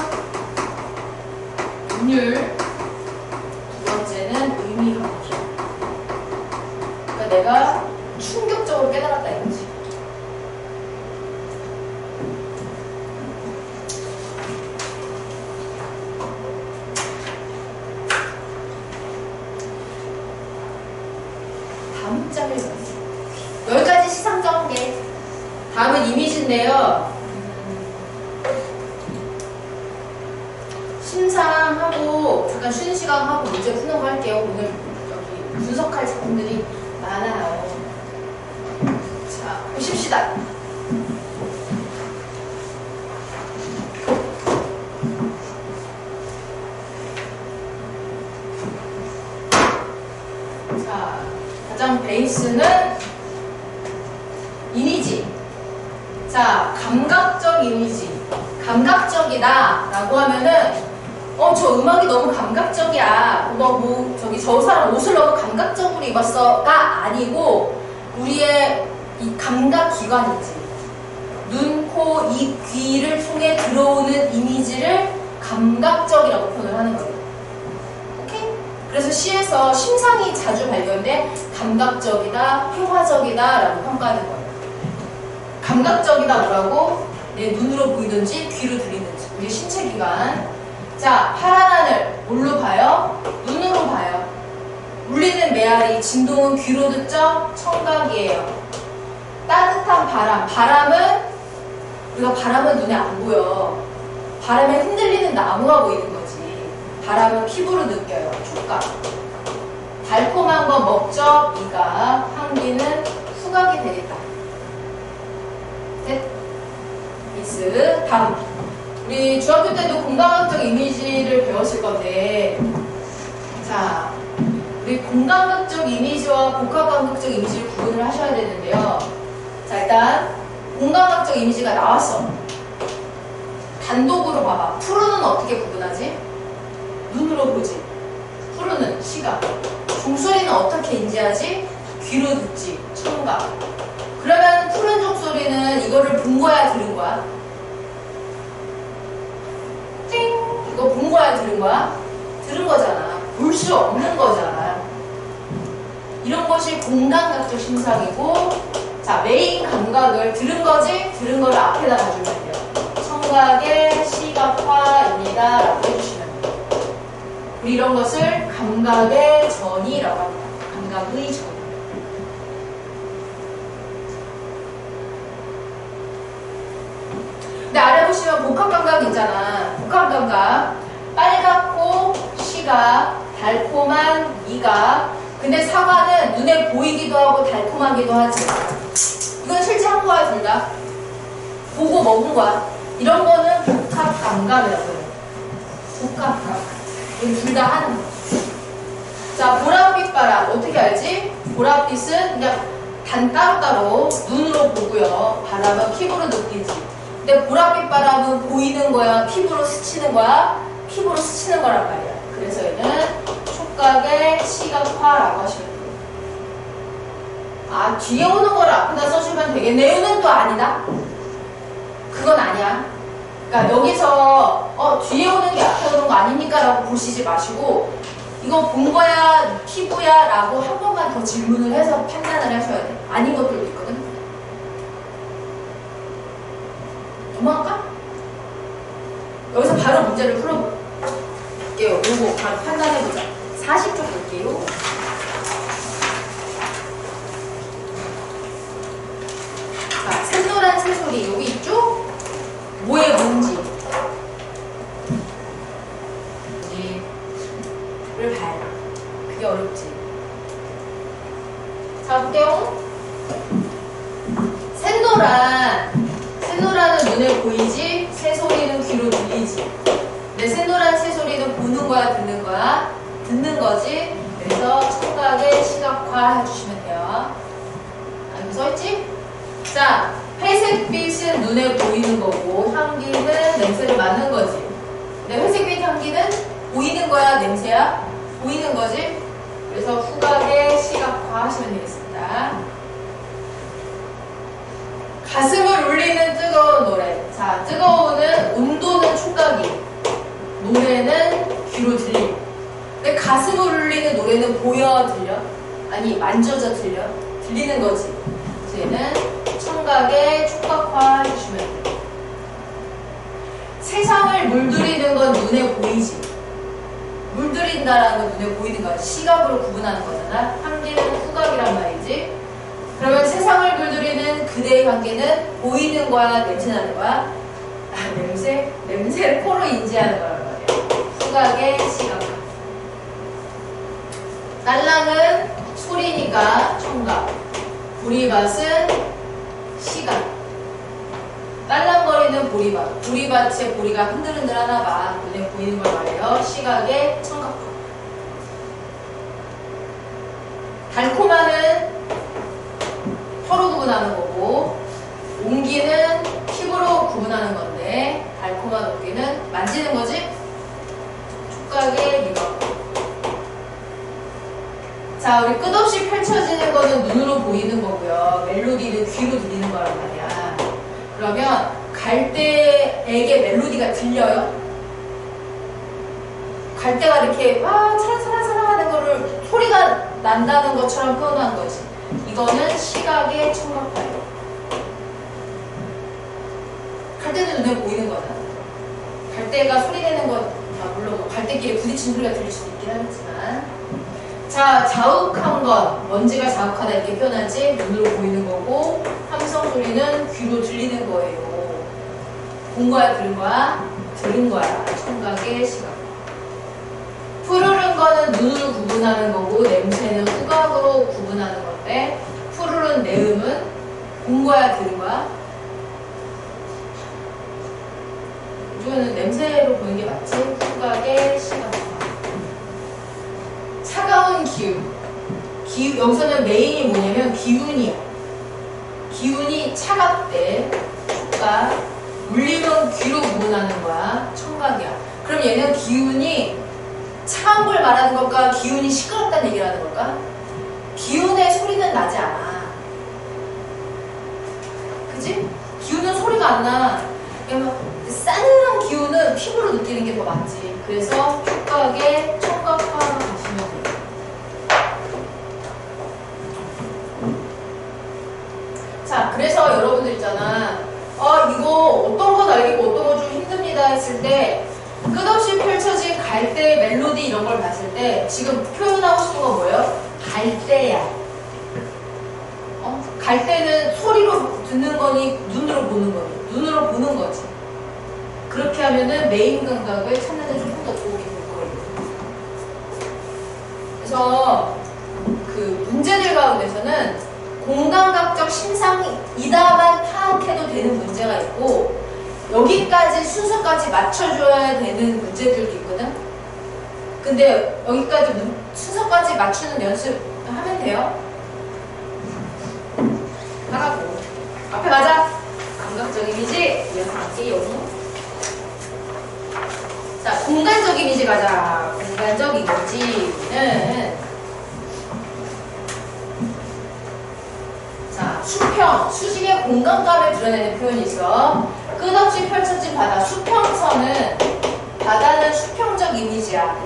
Speaker 1: 분율. 두 번째는 의미 감기. 그러니까 내가 충격적으로 깨달았다 이거지. 다음 장을 보세요. 여기까지 시상 전개. 다음은 이미지인데요. 심사하고 잠깐 쉬는 시간 하고 문제 푸는 거 할게요. 오늘 여기 분석할 작품들이 많아요. 자, 보십시다. 자, 가장 베이스는 이미지. 자, 감각적 이미지. 감각적이다 라고 하면은 저 음악이 너무 감각적이야. 저기 저 사람 옷을 너무 감각적으로 입었어가 아니고 우리의 이 감각 기관이 있지. 눈, 코, 입, 귀를 통해 들어오는 이미지를 감각적이라고 표현을 하는 거예요. 오케이? 그래서 시에서 심상이 자주 발견돼 감각적이다, 표화적이다 라고 평가하는 거예요. 감각적이다 뭐라고? 내 눈으로 보이든지 귀로 들리든지 우리 신체 기관. 자, 파란 하늘 뭘로 봐요? 눈으로 봐요. 울리는 메아리 진동은 귀로 듣죠? 청각이에요. 따뜻한 바람. 바람은 우리가 바람은 눈에 안 보여. 바람에 흔들리는 나무가 보이는 거지. 바람은 피부로 느껴요. 촉각. 달콤한 거 먹죠? 미각. 향기는 후각이 되겠다. 셋. 미스. 다음. 우리 중학교 때도 공감각적 이미지를 배웠을 건데, 자, 우리 공감각적 이미지와 복합감각적 이미지를 구분을 하셔야 되는데요. 자, 일단 공감각적 이미지가 나왔어. 단독으로 봐봐. 푸르는 어떻게 구분하지? 눈으로 보지. 푸르는 시각. 종소리는 어떻게 인지하지? 귀로 듣지. 청각. 그러면 푸른 종소리는 이거를 본 거야, 들은 거야? 띵! 이거 본 거야, 들은 거야? 들은 거잖아. 볼 수 없는 거잖아. 이런 것이 공감각적 심상이고, 자, 메인 감각을 들은 거지? 들은 걸 앞에다 놔주면 돼요. 청각의 시각화입니다. 라고 해주시면 돼요. 우리 이런 것을 감각의 전이라고 합니다. 감각의 전. 근데 아래 보시면 복합감각 있잖아. 복합감각. 빨갛고 시각, 달콤한 미각. 근데 사과는 눈에 보이기도 하고 달콤하기도 하지. 이건 실제 한 거야, 둘 다. 보고 먹은 거야. 이런 거는 복합감각이라고 해요. 복합감각. 이건 둘 다 하는 거. 자, 보랏빛 바람. 어떻게 알지? 보랏빛은 그냥 단 따로따로 눈으로 보고요. 바람은 피부로 느끼지. 근데 보랏빛 바람은 보이는 거야? 피부로 스치는 거야? 피부로 스치는 거란 말이야. 그래서 얘는 촉각의 시각화라고 하시면 돼요. 아, 뒤에 오는 거를 앞에다 써주면 되겠네요는 또 아니다. 그건 아니야. 그러니까 여기서 뒤에 오는 게 앞에 오는 거 아닙니까? 라고 보시지 마시고 이거 본 거야? 피부야? 라고 한 번만 더 질문을 해서 판단을 하셔야 돼. 아닌 것들도 있거든. 넘어갈까? 여기서 바로 문제를 풀어볼게요. 요거 바로 판단해보자. 40쪽 볼게요. 자, 샛노란 새소리 여기 있죠? 뭐의 뭔지 를 봐야 돼. 그게 어렵지. 자, 볼게요. 샛노란은 눈에 보이지, 새소리는 귀로 들리지. 근데 샛노란 새소리는 보는 거야, 듣는 거야? 듣는 거지. 그래서 청각의 시각화 해주시면 돼요. 여기 써있지? 자, 회색빛은 눈에 보이는 거고 향기는 냄새를 맡는 거지. 근데 회색빛 향기는 보이는 거야, 냄새야? 보이는 거지? 그래서 후각의 시각화 하시면 되겠습니다. 가슴을 울리는 뜨거운 노래. 자, 뜨거운은 온도는 촉각이, 노래는 귀로 들리고. 근데 가슴을 울리는 노래는 보여 들려? 아니 만져져 들려? 들리는 거지. 그래서 얘는 청각의 촉각화 해주시면 돼요. 세상을 물들이는 건 눈에 보이지. 물들인다라는 건 눈에 보이는 거야. 시각으로 구분하는 거잖아. 향기는 후각이란 말이지. 그러면 세상을 물들이는 그대의 향기는 보이는 거야, 냄새 나는 거야? 냄새를 코로 인지하는 거란 말이야. 후각의 시각. 딸랑은 소리니까 청각. 보리밭은 시각. 딸랑거리는 보리밭. 보리밭의 보리가 흔들흔들 하나 봐. 눈에 보이는 걸 말해요. 시각의 청각화. 달콤함은 혀로 구분하는 거고, 옹기는 피부로 구분하는 건데, 달콤한 옹기는 만지는 거지? 촉각의 미각. 자, 우리 끝없이 펼쳐지는 거는 눈으로 보이는 거고요. 멜로디는 귀로 들리는 거란 말이야. 그러면 갈대에게 멜로디가 들려요? 갈대가 이렇게 와 차라차라차라 하는 거를 소리가 난다는 것처럼 표현한 거지. 이거는 시각의 청각화예요. 갈대는 눈에 보이는 거잖아. 갈대가 소리 내는 건 물론 뭐 갈대끼리 부딪히는 소리가 들릴 수도 있긴 하겠지만, 자, 자욱한 것, 먼지가 자욱하다 이렇게 표현하지. 눈으로 보이는 거고, 함성 소리는 귀로 들리는 거예요. 본 거야, 들은 거야? 들은 거야. 청각의 시각. 푸르른 거는 눈으로 구분하는 거고, 냄새는 후각으로 구분하는 건데, 푸르른 내음은 본 거야, 들은 거야? 이거는 냄새로 보이는 게 맞지? 후각의 시각. 차가운 기운. 여기서는 메인이 뭐냐면 기운이야. 기운이 차갑대. 촉각. 울림은 귀로 구분하는 거야. 청각이야. 그럼 얘는 기운이 차가운 걸 말하는 걸까? 기운이 시끄럽다는 얘기를 하는 걸까? 기운의 소리는 나지 않아. 그치? 기운은 소리가 안 나. 그러면 싸늘한 기운은 피부로 느끼는 게 더 맞지. 그래서 촉각의 청각화 가시면 돼요. 자, 그래서 여러분들 있잖아. 이거 어떤 건 알겠고 어떤 건 좀 힘듭니다 했을 때 끝없이 펼쳐진 갈대 멜로디 이런 걸 봤을 때 지금 표현하고 싶은 건 뭐예요? 갈대야. 갈대는 소리로 듣는 거니 눈으로 보는 거니? 눈으로 보는 거지. 그렇게 하면은 메인 감각을 찾는 데 조금 더 도움이 될 거예요. 그래서 그 문제들 가운데서는 공감각적 심상이다만 파악해도 되는 문제가 있고, 여기까지 순서까지 맞춰줘야 되는 문제들도 있거든. 근데 여기까지 순서까지 맞추는 연습 하면 돼요. 하라고. 앞에 가자. 감각적 이미지 이어서 할게요. 자, 공간적 이미지 가자. 공간적 이미지는 자, 수평. 수평, 수직의 공간감을 드러내는 표현이 있어. 끝없이 펼쳐진 바다, 수평선은 바다는 수평적 이미지야.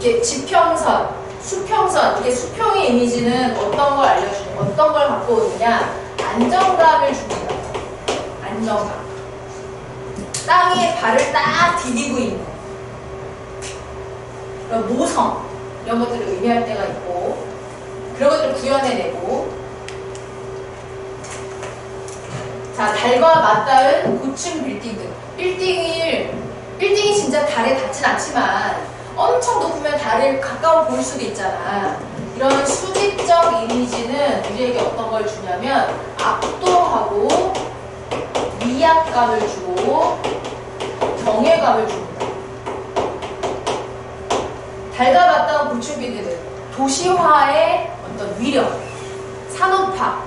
Speaker 1: 이렇게 지평선, 수평선, 이게 수평의 이미지는 어떤 걸 알려주냐, 어떤 걸 갖고 오느냐, 안정감을 줍니다. 안정감. 땅에 발을 딱 디디고 있는 그런 모성, 이런 것들을 의미할 때가 있고, 그런 것들을 구현해내고. 자, 달과 맞닿은 고층 빌딩 등. 빌딩이 진짜 달에 닿진 않지만 엄청 높으면 달을 가까워 보일 수도 있잖아. 이런 수직적 이미지는 우리에게 어떤 걸 주냐면 압도하고 위압감을 주고 경외감을 줍니다. 달과 맞닿은 고층 빌딩들, 도시화의 어떤 위력, 산업화,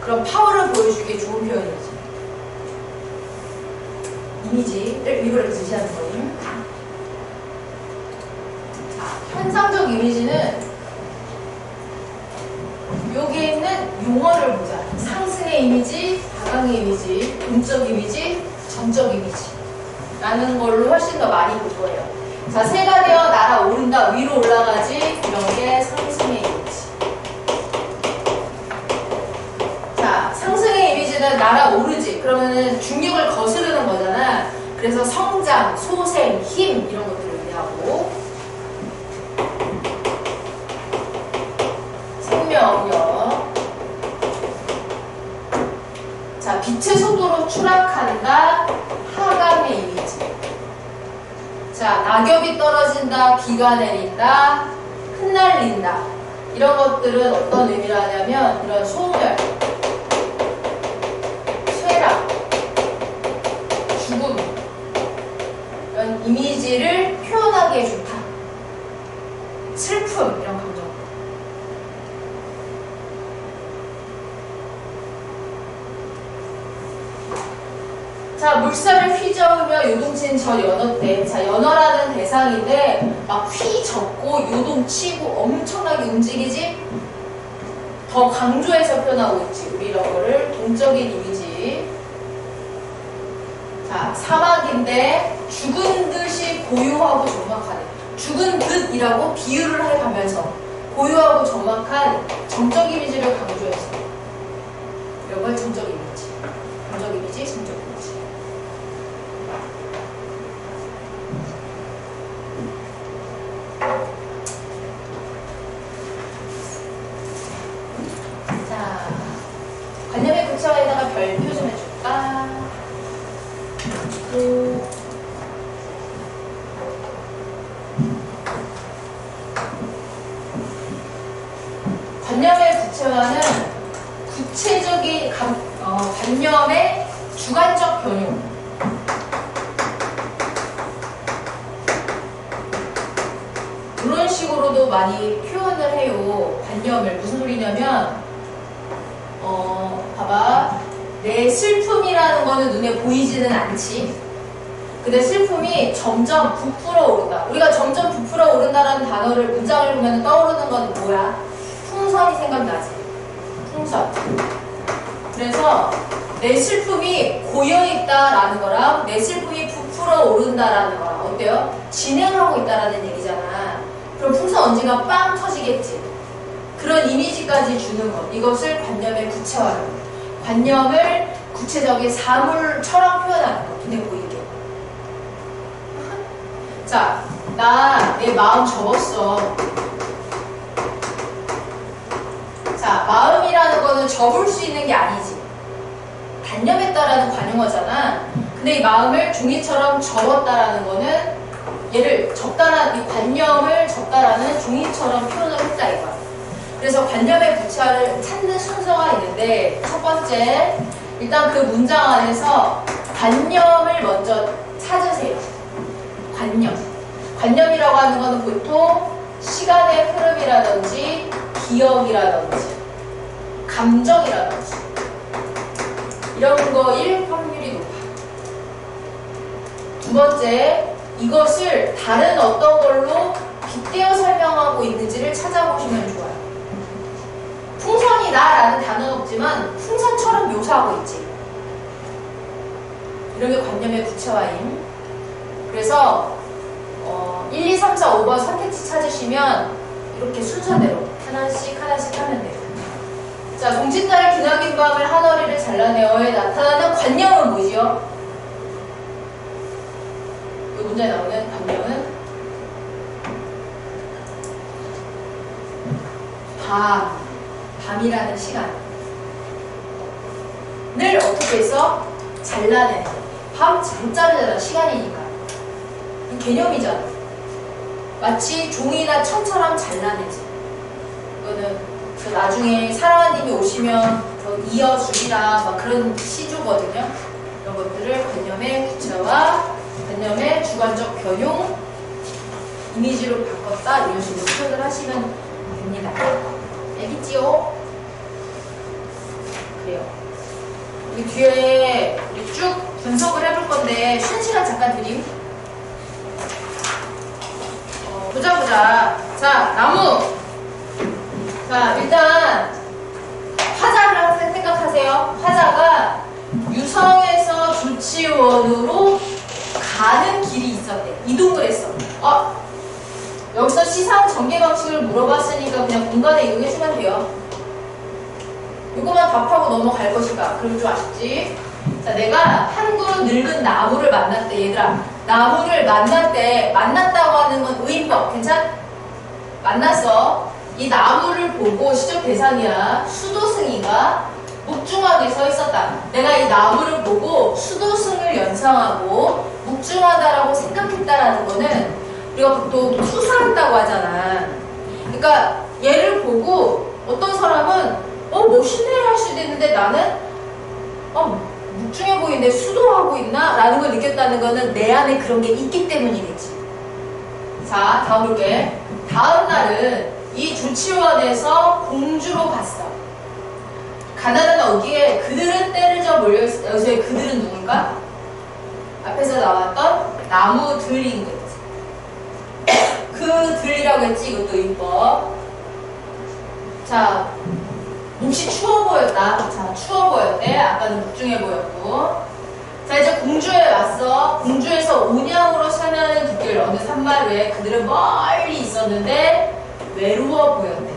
Speaker 1: 그런 파워를 보여주기에 좋은 표현이지. 이미지를 일부러 제시하는 거예요. 자, 현상적 이미지는 여기에 있는 용어를 보자. 상승의 이미지, 하강의 이미지, 동적 이미지, 전적 이미지 라는 걸로 훨씬 더 많이 볼 거예요. 자, 새가 되어 날아오른다, 위로 올라가지, 이런 게 상승의 이미지. 자, 상승의 이미지는 날아오르지. 그러면은 중력을 거스르는 거잖아. 그래서 성장, 소생, 힘 이런 것들을 의미하고, 생명력. 자, 빛의 속도로 추락한다, 하강의 이미지. 자, 낙엽이 떨어진다, 비가 내린다, 흩날린다. 이런 것들은 어떤 의미를 하냐면 이런 소멸, 쇠락, 죽음, 이런 이미지를 표현하기에 좋다. 슬픔, 이런 감정. 자, 물살을 휘저으며 요동치는 저 연어 때. 자, 연어라는 대상인데 막 휘젓고 요동치고 엄청나게 움직이지? 더 강조해서 표현하고 있지. 우리 이런 거를 동적인 이미지. 자, 사막인데 죽은 듯이 고요하고 적막하네. 죽은 듯이라고 비유를 해가면서 고요하고 적막한 정적 이미지를 강조해서, 이런 걸 정적 이미지. 정적 이미지, 정적 이미지. 자, 관념의 구체화에다가 별표 좀 해줄까? 관념의 구체화는 구체적인 관념의 주관적 변용. 이런 식으로도 많이 표현을 해요. 관념을. 무슨 소리냐면 봐봐. 내 슬픔이라는 거는 눈에 보이지는 않지. 근데 슬픔이 점점 부풀어 오른다. 우리가 점점 부풀어 오른다라는 단어를, 문장을 보면 떠오르는 건 뭐야? 풍선이 생각나지. 풍선. 그래서 내 슬픔이 고여있다라는 거랑 내 슬픔이 부풀어 오른다라는 거랑 어때요? 진행하고 있다라는 얘기잖아. 그럼 풍선 언젠가 빵 터지겠지. 그런 이미지까지 주는 것. 이것을 관념의 구체화라고. 관념을 구체적인 사물처럼 표현하는 것. 눈에 보이게. 자, 나 내 마음 접었어. 자, 마음이라는 거는 접을 수 있는 게 아니지. 단념했다라는 관용어잖아. 근데 이 마음을 종이처럼 접었다라는 거는 얘를 접다라는, 이 관념을 접다라는 종이처럼 표현을 했다 이거야. 그래서 관념의 구체화를 찾는 순서가 있는데, 첫 번째, 일단 그 문장 안에서 관념을 먼저 찾으세요. 관념. 관념이라고 하는 거는 보통 시간의 흐름이라든지 기억이라든지 감정이라든지 이런 거일 확률이 높아. 두 번째, 이것을 다른 어떤 걸로 빗대어 설명하고 있는지를 찾아보시면 좋아요. 풍선이다 라는 단어가 없지만 풍선처럼 묘사하고 있지. 이런 게 관념의 구체화임. 그래서 1, 2, 3, 4, 5번 선택지 찾으시면 이렇게 순서대로 하나씩 하나씩 하면 돼요. 자, 종친날 기나긴 밤을 한어리를 잘라내어에 나타나는 관념은 뭐지요? 이 문제에 나오는 관념은 밤이라는 시간을 어떻게 해서 잘라내. 밤 잘 자르잖아. 시간이니까. 개념이잖아. 마치 종이나 천처럼 잘라내지. 이거는 나중에 사랑하님이 오시면 더 이어주리라 막 그런 시조거든요. 이런 것들을 관념의 구체화, 관념의 주관적 변용, 이미지로 바꿨다 이런 식으로 표현을 하시면 됩니다. 알겠지요? 그래요. 이 뒤에 우리 쭉 분석을 해볼 건데 쉬는 시간 잠깐 드림. 보자. 자, 나무. 자, 일단 화자를 항상 생각하세요. 화자가 유성에서 조치원으로 가는 길이 있었대. 이동을 했어. 여기서 시상 전개 방식을 물어봤으니까 그냥 공간에 이용해주면 돼요. 이거만 답하고 넘어갈 것인가? 그럼 좀 아쉽지? 자, 내가 한 그루 늙은 나무를 만났대. 얘들아, 나무를 만났다고 하는 건 의인법. 괜찮? 만났어. 이 나무를 보고 시적 대상이야. 수도승이가 묵중하게 서 있었다. 내가 이 나무를 보고 수도승을 연상하고 묵중하다라고 생각했다라는 거는 우리가 보통 투사한다고 하잖아. 그러니까 얘를 보고 어떤 사람은 멋있네 할 수도 있는데 나는 묵중해 보이는데 수도하고 있나? 라는 걸 느꼈다는 거는 내 안에 그런 게 있기 때문이겠지. 자, 다음 볼게. 다음 날은 이 조치원에서 공주로 갔어. 가나는 어디에 그들은 때를 져 몰려있어. 여기서의 그들은 누굴까? 앞에서 나왔던 나무들인 거지. 그 들이라고 했지. 이것도 인법. 자, 몹시 추워 보였다. 자, 추워 보였대. 아까는 묵중해 보였고. 자, 이제 공주에 왔어. 공주에서 온양으로 사냥하는 뒷길 어느 산마루에 그들은 멀리 있었는데 외로워 보였대.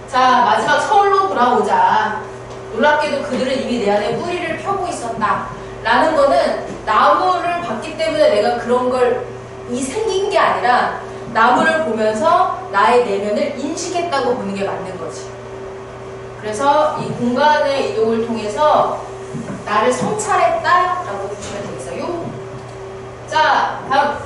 Speaker 1: 자, 마지막 서울로 돌아오자. 놀랍게도 그들은 이미 내 안에 뿌리를 펴고 있었다. 라는 거는 나무를 봤기 때문에 내가 그런 걸 생긴 게 아니라 나무를 보면서 나의 내면을 인식했다고 보는 게 맞는 거지. 그래서 이 공간의 이동을 통해서 나를 성찰했다라고 보시면 되겠어요. 자, 다음.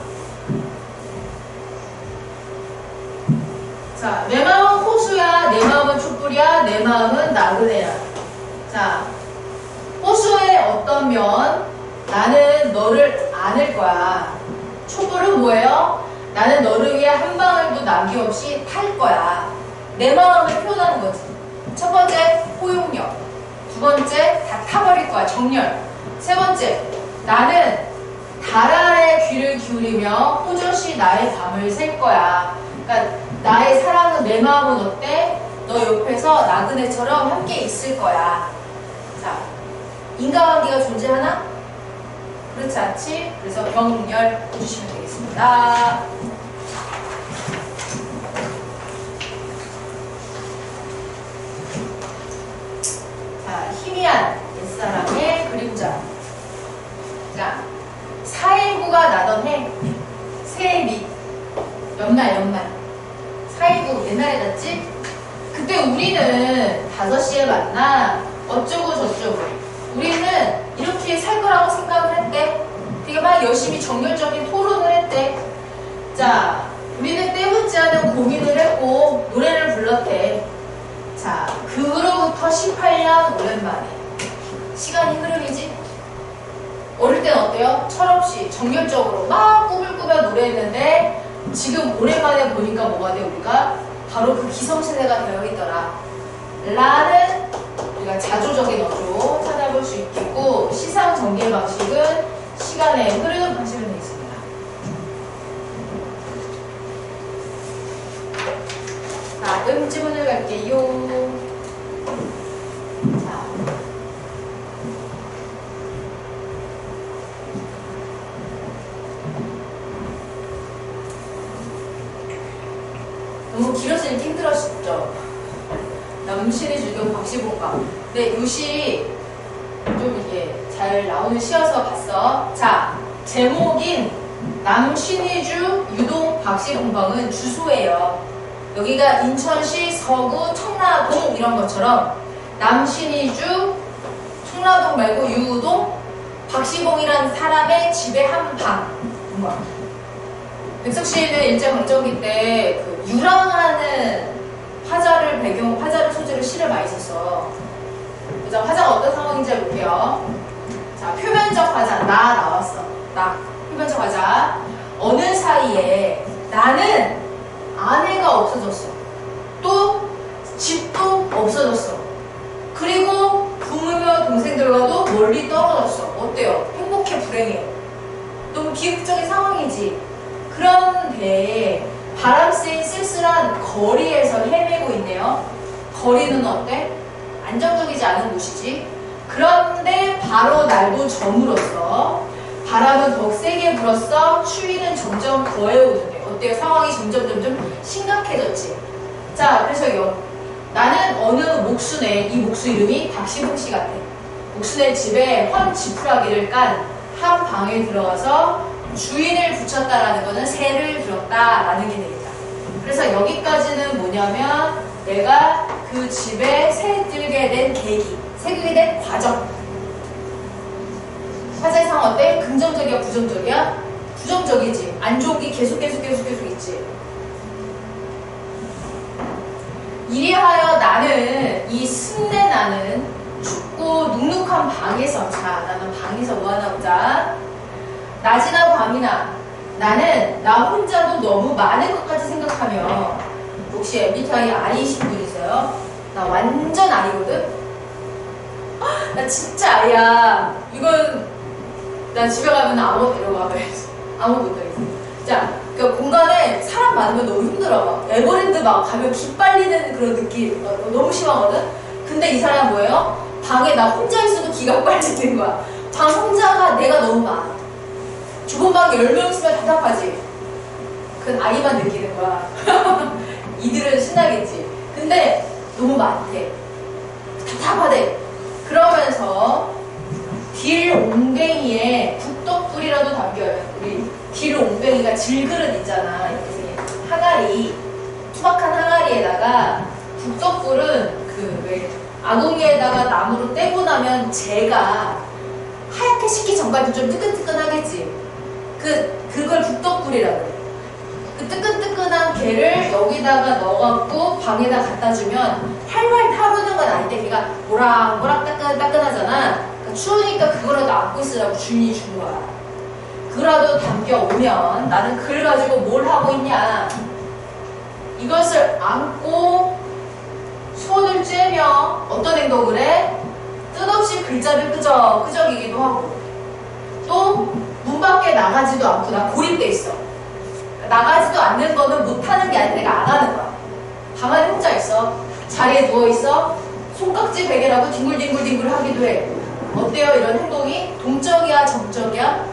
Speaker 1: 자, 내 마음은 호수야, 내 마음은 촛불이야, 내 마음은 나그네야. 자, 호수의 어떤 면, 나는 너를 안을 거야. 촛불은 뭐예요? 나는 너를 위해 한 방울도 남김없이 탈 거야. 내 마음을 표현하는 거지. 첫 번째, 포용력. 두 번째, 다 타버릴 거야. 정열. 세 번째, 나는 달 아래 귀를 기울이며 호젓이 나의 밤을 셀 거야. 그러니까 나의 사랑은, 내 마음은 어때? 너 옆에서 나그네처럼 함께 있을 거야. 자, 인과관계가 존재하나? 그렇지 않지? 그래서 병렬 해주시면 되겠습니다. 자, 희미한 옛사랑의 그림자. 자, 4.19가 나던 해, 새해 밑, 연말. 4.19 옛날에 났지? 그때 우리는 5시에 만나 어쩌고 저쩌고 우리는 이렇게 살 거라고 생각을 했대. 되게 막 열심히 정열적인 토론을 했대. 자, 우리는 때묻지 않은 고민을 했고 노래를 불렀대. 자, 그로부터 18년 오랜만에 시간이 흐름이지. 어릴 땐 어때요? 철없이 정열적으로 막 꾸물꾸물 노래했는데 지금 오랜만에 보니까 뭐가 돼? 우리가 바로 그 기성세대가 되어있더라 라는 우리가 자조적인 어조로 찾아볼 수 있겠고, 시상 전개 방식은 시간의 흐르는 방식으로 되어 있습니다. 다음 지문을 갈게요. 자. 너무 길어서 읽기 힘들었죠? 남신의 주동 박시봉가. 근데 요시 좀 이게 잘 나오는 시여서 봤어. 자, 제목인 남신의주 유동 박시봉방은 주소예요. 여기가 인천시 서구 청라동 이런 것처럼 남신의주 청라동 말고 유동 박시봉이라는 사람의 집의 한 방. 백석시는 일제강점기 때 그 유랑하는 화자를 소재로 시를 많이 썼어. 자, 화자가 어떤 상황인지 볼게요. 자, 표면적 화자. 나 나왔어. 나. 표면적 화자. 어느 사이에 나는 아내가 없어졌어. 또 집도 없어졌어. 그리고 부모며 동생들과도 멀리 떨어졌어. 어때요? 행복해, 불행해? 너무 비극적인 상황이지. 그런데 바람 쐬인 쓸쓸한 거리에서 헤매고 있네요. 거리는 어때? 안정적이지 않은 곳이지. 그런데 바로 날도 저물었어. 바람은 더욱 세게 불었어. 추위는 점점 더해오는데 어때요? 상황이 점점 심각해졌지. 자, 그래서 나는 어느 목순에, 이 목수 이름이 박시봉 씨 같아. 목순의 집에 헌 지푸라기를 깐 한 방에 들어가서 주인을 붙였다라는 거는 새를 들었다라는 게 되겠다. 그래서 여기까지는 뭐냐면 내가 그 집에 새 들게 된 계기, 새 들게 된 과정. 화자의 상황 어때? 긍정적이야, 부정적이야? 부정적이지. 안 좋은 게 계속 있지. 이리하여 나는 이 승내 나는 춥고 눅눅한 방에서 자, 나는 방에서 뭐하나 보자. 낮이나 밤이나 나는 나 혼자도 너무 많은 것까지 생각하며. 혹시 MBTI I이신 분 있어요? 나 완전 I거든? 나 진짜 I야. 이건 나 집에 가면 아무것도 데려가봐야지. 아무것도 데려가야지. 자, 그 공간에 사람 많으면 너무 힘들어. 에버랜드 막 가면 기 빨리는 그런 느낌 너무 심하거든? 근데 이 사람 뭐예요? 방에 나 혼자 있어도 기가 빨리는 거야. 방 혼자가 내가 너무 많아. 좁은 방 10명 있으면 답답하지? 그건 아이만 느끼는 거야. 이들은 신나겠지. 근데 너무 많대. 답답하대. 그러면서 딜옹뱅이에 국덕불이라도 담겨요. 우리 딜옹뱅이가 질그릇 있잖아. 이렇게 항아리, 투박한 항아리에다가 국덕불은 그 왜 아궁이에다가 나무로 떼고 나면 재가 하얗게 식기 전까지 좀 뜨끈뜨끈하겠지. 그걸 국덕불이라고 해. 그 뜨끈뜨끈한 게를 여기다가 넣어갖고 방에다 갖다 주면 활활 타오르는 건 아닌데 걔가 모락모락 따끈따끈하잖아. 그러니까 추우니까 그거라도 안고 있으라고 주인이 준 거야. 그거라도 담겨오면 나는 그걸 가지고 뭘 하고 있냐. 이것을 안고 손을 쬐며 어떤 행동을 해? 뜻없이 글자를 끄적이기도 하고 또 문 밖에 나가지도 않고 나 고립돼 있어. 나가지도 않는 거는 못하는 게 아니라 내가 안 하는 거야. 방 안에 혼자 있어. 자리에 누워있어. 손깍지 베개라고 뒹굴뒹굴 하기도 해. 어때요? 이런 행동이? 동적이야? 정적이야?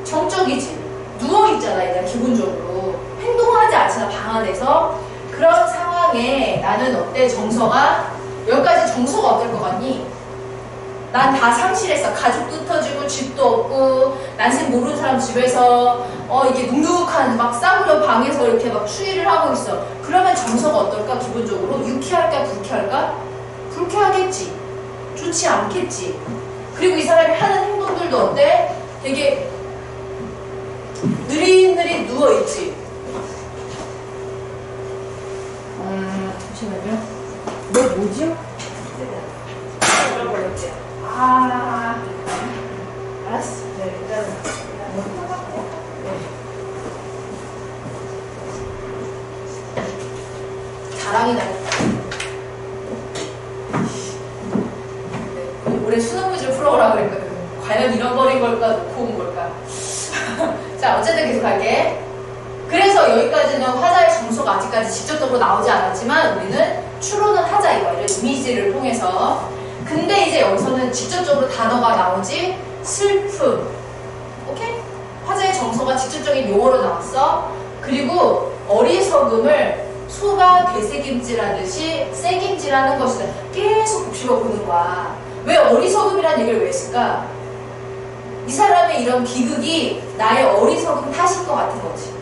Speaker 1: 정적이지. 누워있잖아 일단 기본적으로. 행동을 하지 않잖아 방 안에서. 그런 상황에 나는 어때? 정서가? 여기까지 정서가 어떨 것 같니? 난 다 상실했어. 가족도 흩어지고 집도 없고 난생 모르는 사람 집에서 이게 눅눅한 막 싸구려 방에서 이렇게 막 추위를 하고 있어. 그러면 정서가 어떨까? 기본적으로 유쾌할까? 불쾌할까? 불쾌하겠지. 좋지 않겠지. 그리고 이 사람이 하는 행동들도 어때? 되게 느릿느릿 누워있지. 잠시만요. 너 뭐지? 잃어버렸지. 알았어. 네, 일단 자랑이 나겠다. 네, 올해 수능문제를 풀어오라고 그랬거든. 과연 잃어버린 걸까, 놓고 온 걸까. 자, 어쨌든 계속 할게. 그래서 여기까지는 화자의 정서가 아직까지 직접적으로 나오지 않았지만 우리는 추론은 하자 이거야. 이런 이미지를 통해서. 근데 이제 여기서는 직접적으로 단어가 나오지. 슬픔. 오케이? 화자의 정서가 직접적인 용어로 나왔어. 그리고 어리석음을 소가 되새김질하듯이 새김질하는 것이다. 계속 곱씹어 보는 거야. 왜 어리석음이라는 얘기를 왜 했을까? 이 사람의 이런 비극이 나의 어리석음 탓인 것 같은 거지.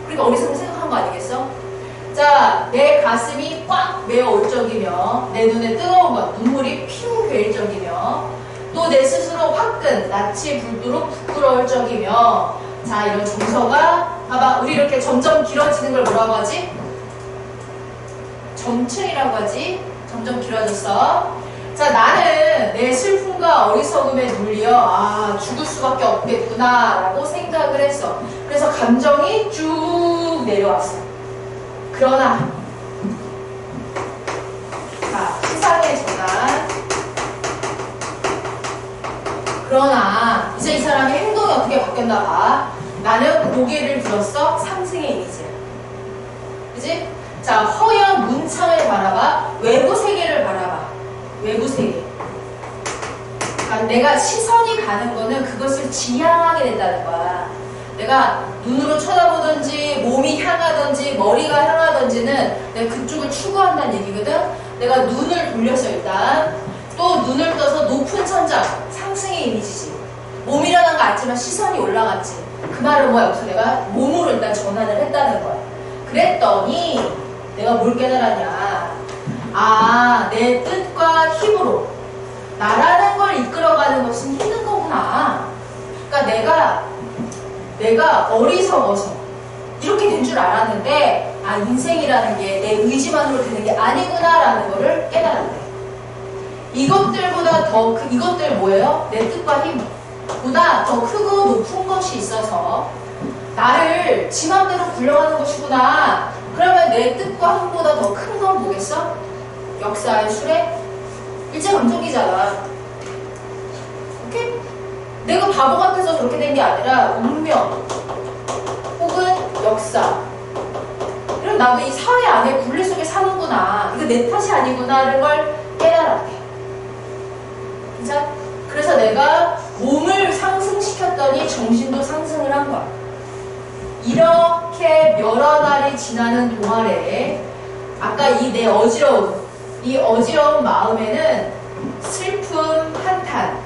Speaker 1: 그러니까 어리석음 생각한 거 아니겠어? 자, 내 가슴이 꽉 메어올 적이며 내 눈에 뜨거운 것, 눈물이 피우 괴일 적이며 또 내 스스로 화끈, 낯이 불도록 부끄러울 적이며 자, 이런 정서가 봐봐. 우리 이렇게 점점 길어지는 걸 뭐라고 하지? 점층이라고 하지. 점점 길어졌어. 자, 나는 내 슬픔과 어리석음에 눌려 죽을 수밖에 없겠구나 라고 생각을 했어. 그래서 감정이 쭉 내려왔어. 그러나 자, 시상의 전환. 그러나 이제 이 사람의 행동이 어떻게 바뀌었나 봐. 나는 고개를 들었어. 상승의 이미지야. 그치? 자, 허연 문창을 바라봐. 외부 세계를 바라봐. 외부 세계. 그러니까 내가 시선이 가는 거는 그것을 지향하게 된다는 거야. 내가 눈으로 쳐다보든지 몸이 향하든지 머리가 향하든지는 내가 그쪽을 추구한다는 얘기거든. 내가 눈을 돌려서 일단 또 눈을 떠서 높은 천장, 상승의 이미지지. 몸이 일어난 거 같지만 시선이 올라갔지. 그 말은 뭐야? 여기서 내가 몸으로 일단 전환을 했다는 거야. 그랬더니 내가 뭘 깨달았냐? 내 뜻과 힘으로 나라는 걸 이끌어가는 것은 힘든 거구나. 그러니까 내가 어리석어서 이렇게 된 줄 알았는데 인생이라는 게 내 의지만으로 되는 게 아니구나라는 거를 깨달았대. 이것들 뭐예요? 내 뜻과 힘보다 더 크고 높은 것이 있어서 나를 지 맘대로 굴려가는 것이구나. 그러면 내 뜻과 힘보다 더 큰 건 뭐겠어? 역사의 수레? 일제강점기잖아. 오케이? 내가 바보 같아서 그렇게 된 게 아니라 운명 혹은 역사. 그럼 나도 이 사회 안에 굴레 속에 사는구나. 이거 내 탓이 아니구나라는 걸 깨달았대. 진짜? 그래서 내가 몸을 상승시켰더니 정신도 상승을 한 거야. 이렇게 여러 날이 지나는 동안에 아까 이 어지러운 마음에는 슬픔, 한탄,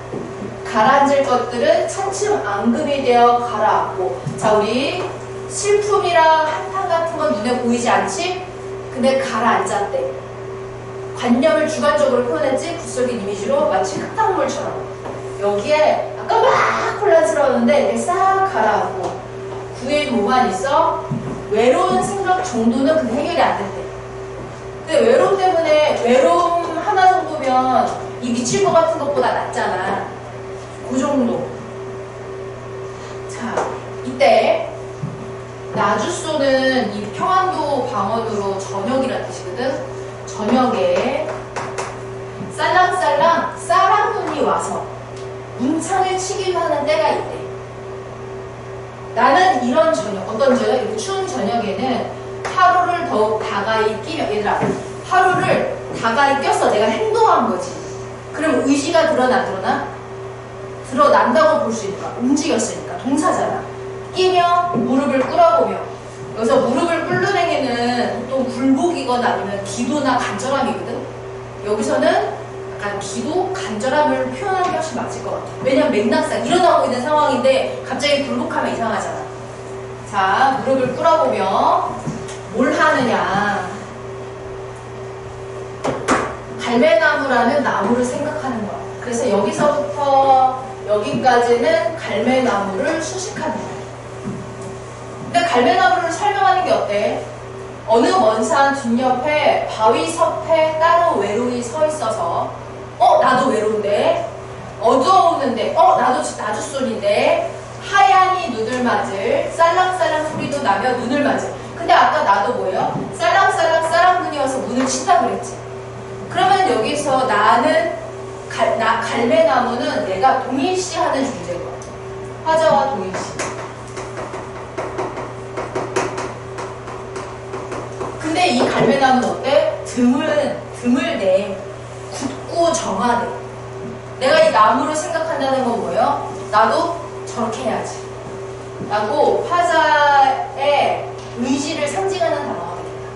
Speaker 1: 가라앉을 것들은 차츰 앙금이 되어 가라앉고. 자, 우리 슬픔이랑 한탄 같은 건 눈에 보이지 않지? 근데 가라앉았대. 관념을 주관적으로 표현했지? 구석인 이미지로 마치 흙탕물처럼. 여기에 아까 막 혼란스러웠는데 이렇게 싹 가라앉고 구의 뭐만 있어? 외로운 생각 정도는 근데 해결이 안 된대. 근데 외로움 때문에 외로움 하나 정도면 이 미칠 것 같은 것보다 낫잖아. 그 정도. 자, 이때 나주소는 이 평안도 방언으로 저녁이라는 뜻이거든. 저녁에 쌀랑쌀랑 쌀랑눈이 와서 문창을 치기도 하는 때가 있대. 나는 이런 저녁, 어떤 저녁? 이렇게 추운 저녁에는 하루를 더욱 가까이 끼며, 얘들아, 하루를 가까이 껴서 내가 행동한 거지. 그럼 의지가 드러나? 드러난다고 볼 수 있을까? 움직였으니까. 동사잖아. 끼며 무릎을 꿇어보며. 여기서 무릎을 꿇는 행위는 보통 굴복이거나 아니면 기도나 간절함이거든. 여기서는 약간 기도, 간절함을 표현하는 게 훨씬 맞을 것 같아. 왜냐면 맥락상 일어나고 있는 상황인데 갑자기 굴복하면 이상하잖아. 자, 무릎을 꿇어보며 뭘 하느냐. 갈매나무라는 나무를 생각하는 거야. 그래서 여기서부터 여기까지는 갈매나무를 수식하는 거야. 근데 갈매나무를 설명하는 게 어때? 어느 먼 산 뒷옆에 바위 섭에 따로 외로이 서 있어서 나도 외로운데, 어두워오는데 나도 나주손인데, 하얀이 눈을 맞을, 쌀랑쌀랑 소리도 나며 눈을 맞을. 근데 아까 나도 뭐예요? 쌀랑쌀랑 쌀랑눈이 와서 문을 친다 그랬지. 그러면 여기서 나는 갈매나무는 내가 동일시하는 존재인 것 같아. 화자와 동일시. 갈매나무는 어때? 드물대. 굳고 정하대. 내가 이 나무를 생각한다는 건 뭐예요? 나도 저렇게 해야지. 라고 화자의 의지를 상징하는 단어가 됩니다.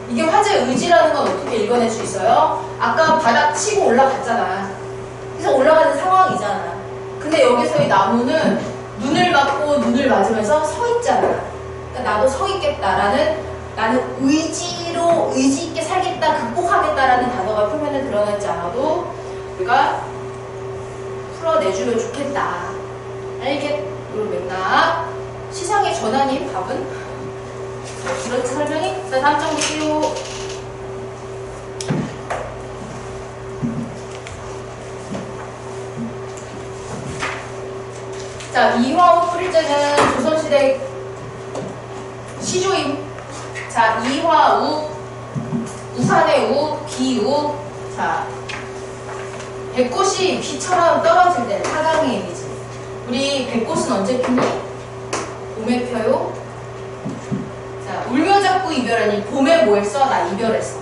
Speaker 1: 이게 화자의 의지라는 건 어떻게 읽어낼 수 있어요? 아까 바닥 치고 올라갔잖아. 그래서 올라가는 상황이잖아. 근데 여기서 이 나무는 눈을 맞고 눈을 맞으면서 서 있잖아. 그러니까 나도 서 있겠다라는, 나는 의지로 의지 있게 살겠다, 극복하겠다라는 단어가 표면에 드러나지 않아도 우리가 풀어내주면 좋겠다. 알겠? 그리고 맥락. 시상의 전환이 답은? 그렇지 설명이? 자, 다음 장 볼게요. 자, 이화우 프릴제는 조선시대 시조임. 자, 이화우, 우산의 우, 비우. 자, 백꽃이 비처럼 떨어질 때 사강의 이미지. 우리 백꽃은 언제 피니? 봄에 펴요. 자, 울며 잡고 이별하니 봄에 뭐 했어? 나 이별했어.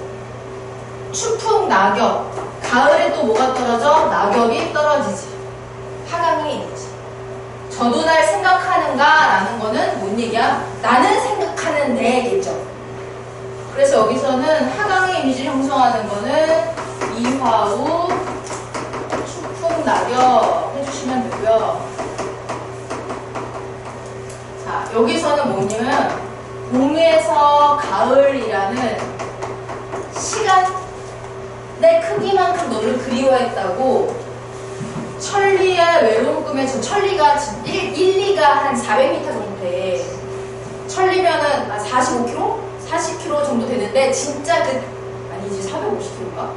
Speaker 1: 추풍 낙엽. 가을에 또 뭐가 떨어져? 낙엽이 떨어지지. 하강의 이미지. 저도 날 생각하는가? 라는 거는 뭔 얘기야? 나는 생각하는데겠죠. 그래서 여기서는 하강의 이미지를 형성하는 거는 이화우, 추풍 낙엽 해주시면 되고요. 자, 여기서는 뭐냐면 봄에서 가을이라는 시간의 크기만큼 너를 그리워했다고. 천리의 외로운 꿈에 저 천리가 1리가 한 400m 정도 돼. 천리면은 45km? 40km 정도 되는데 진짜 아니지 450km인가?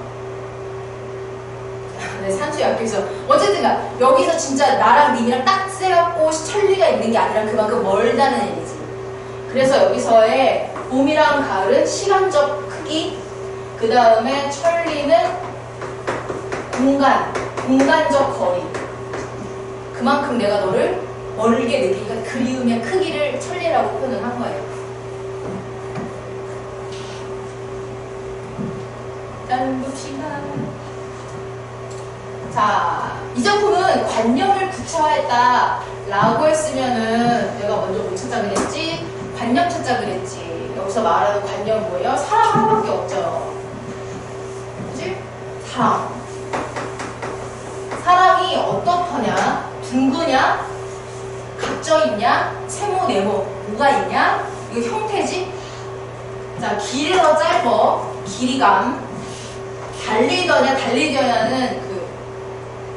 Speaker 1: 네, 산수에 앞에서 어쨌든 여기서 진짜 나랑 님이랑 딱 세갖고 천리가 있는 게 아니라 그만큼 멀다는 얘기지. 그래서 여기서의 봄이랑 가을은 시간적 크기, 그 다음에 천리는 공간적 거리. 그만큼 내가 너를 멀게 느끼니까 그리움의 크기를 천리라고 표현을 한 거예요. 짠 봅시다. 자, 이 작품은 관념을 구체화했다 라고 했으면은 내가 먼저 뭐 찾자 그랬지? 관념 찾자 그랬지. 여기서 말하는 관념 뭐예요? 사랑 하나밖에 없죠. 그치? 사랑이 어떻더냐? 둥그냐? 각져있냐? 세모, 네모 뭐가 있냐? 이거 형태지? 자, 길어 짧어 길이감. 달리더냐는 그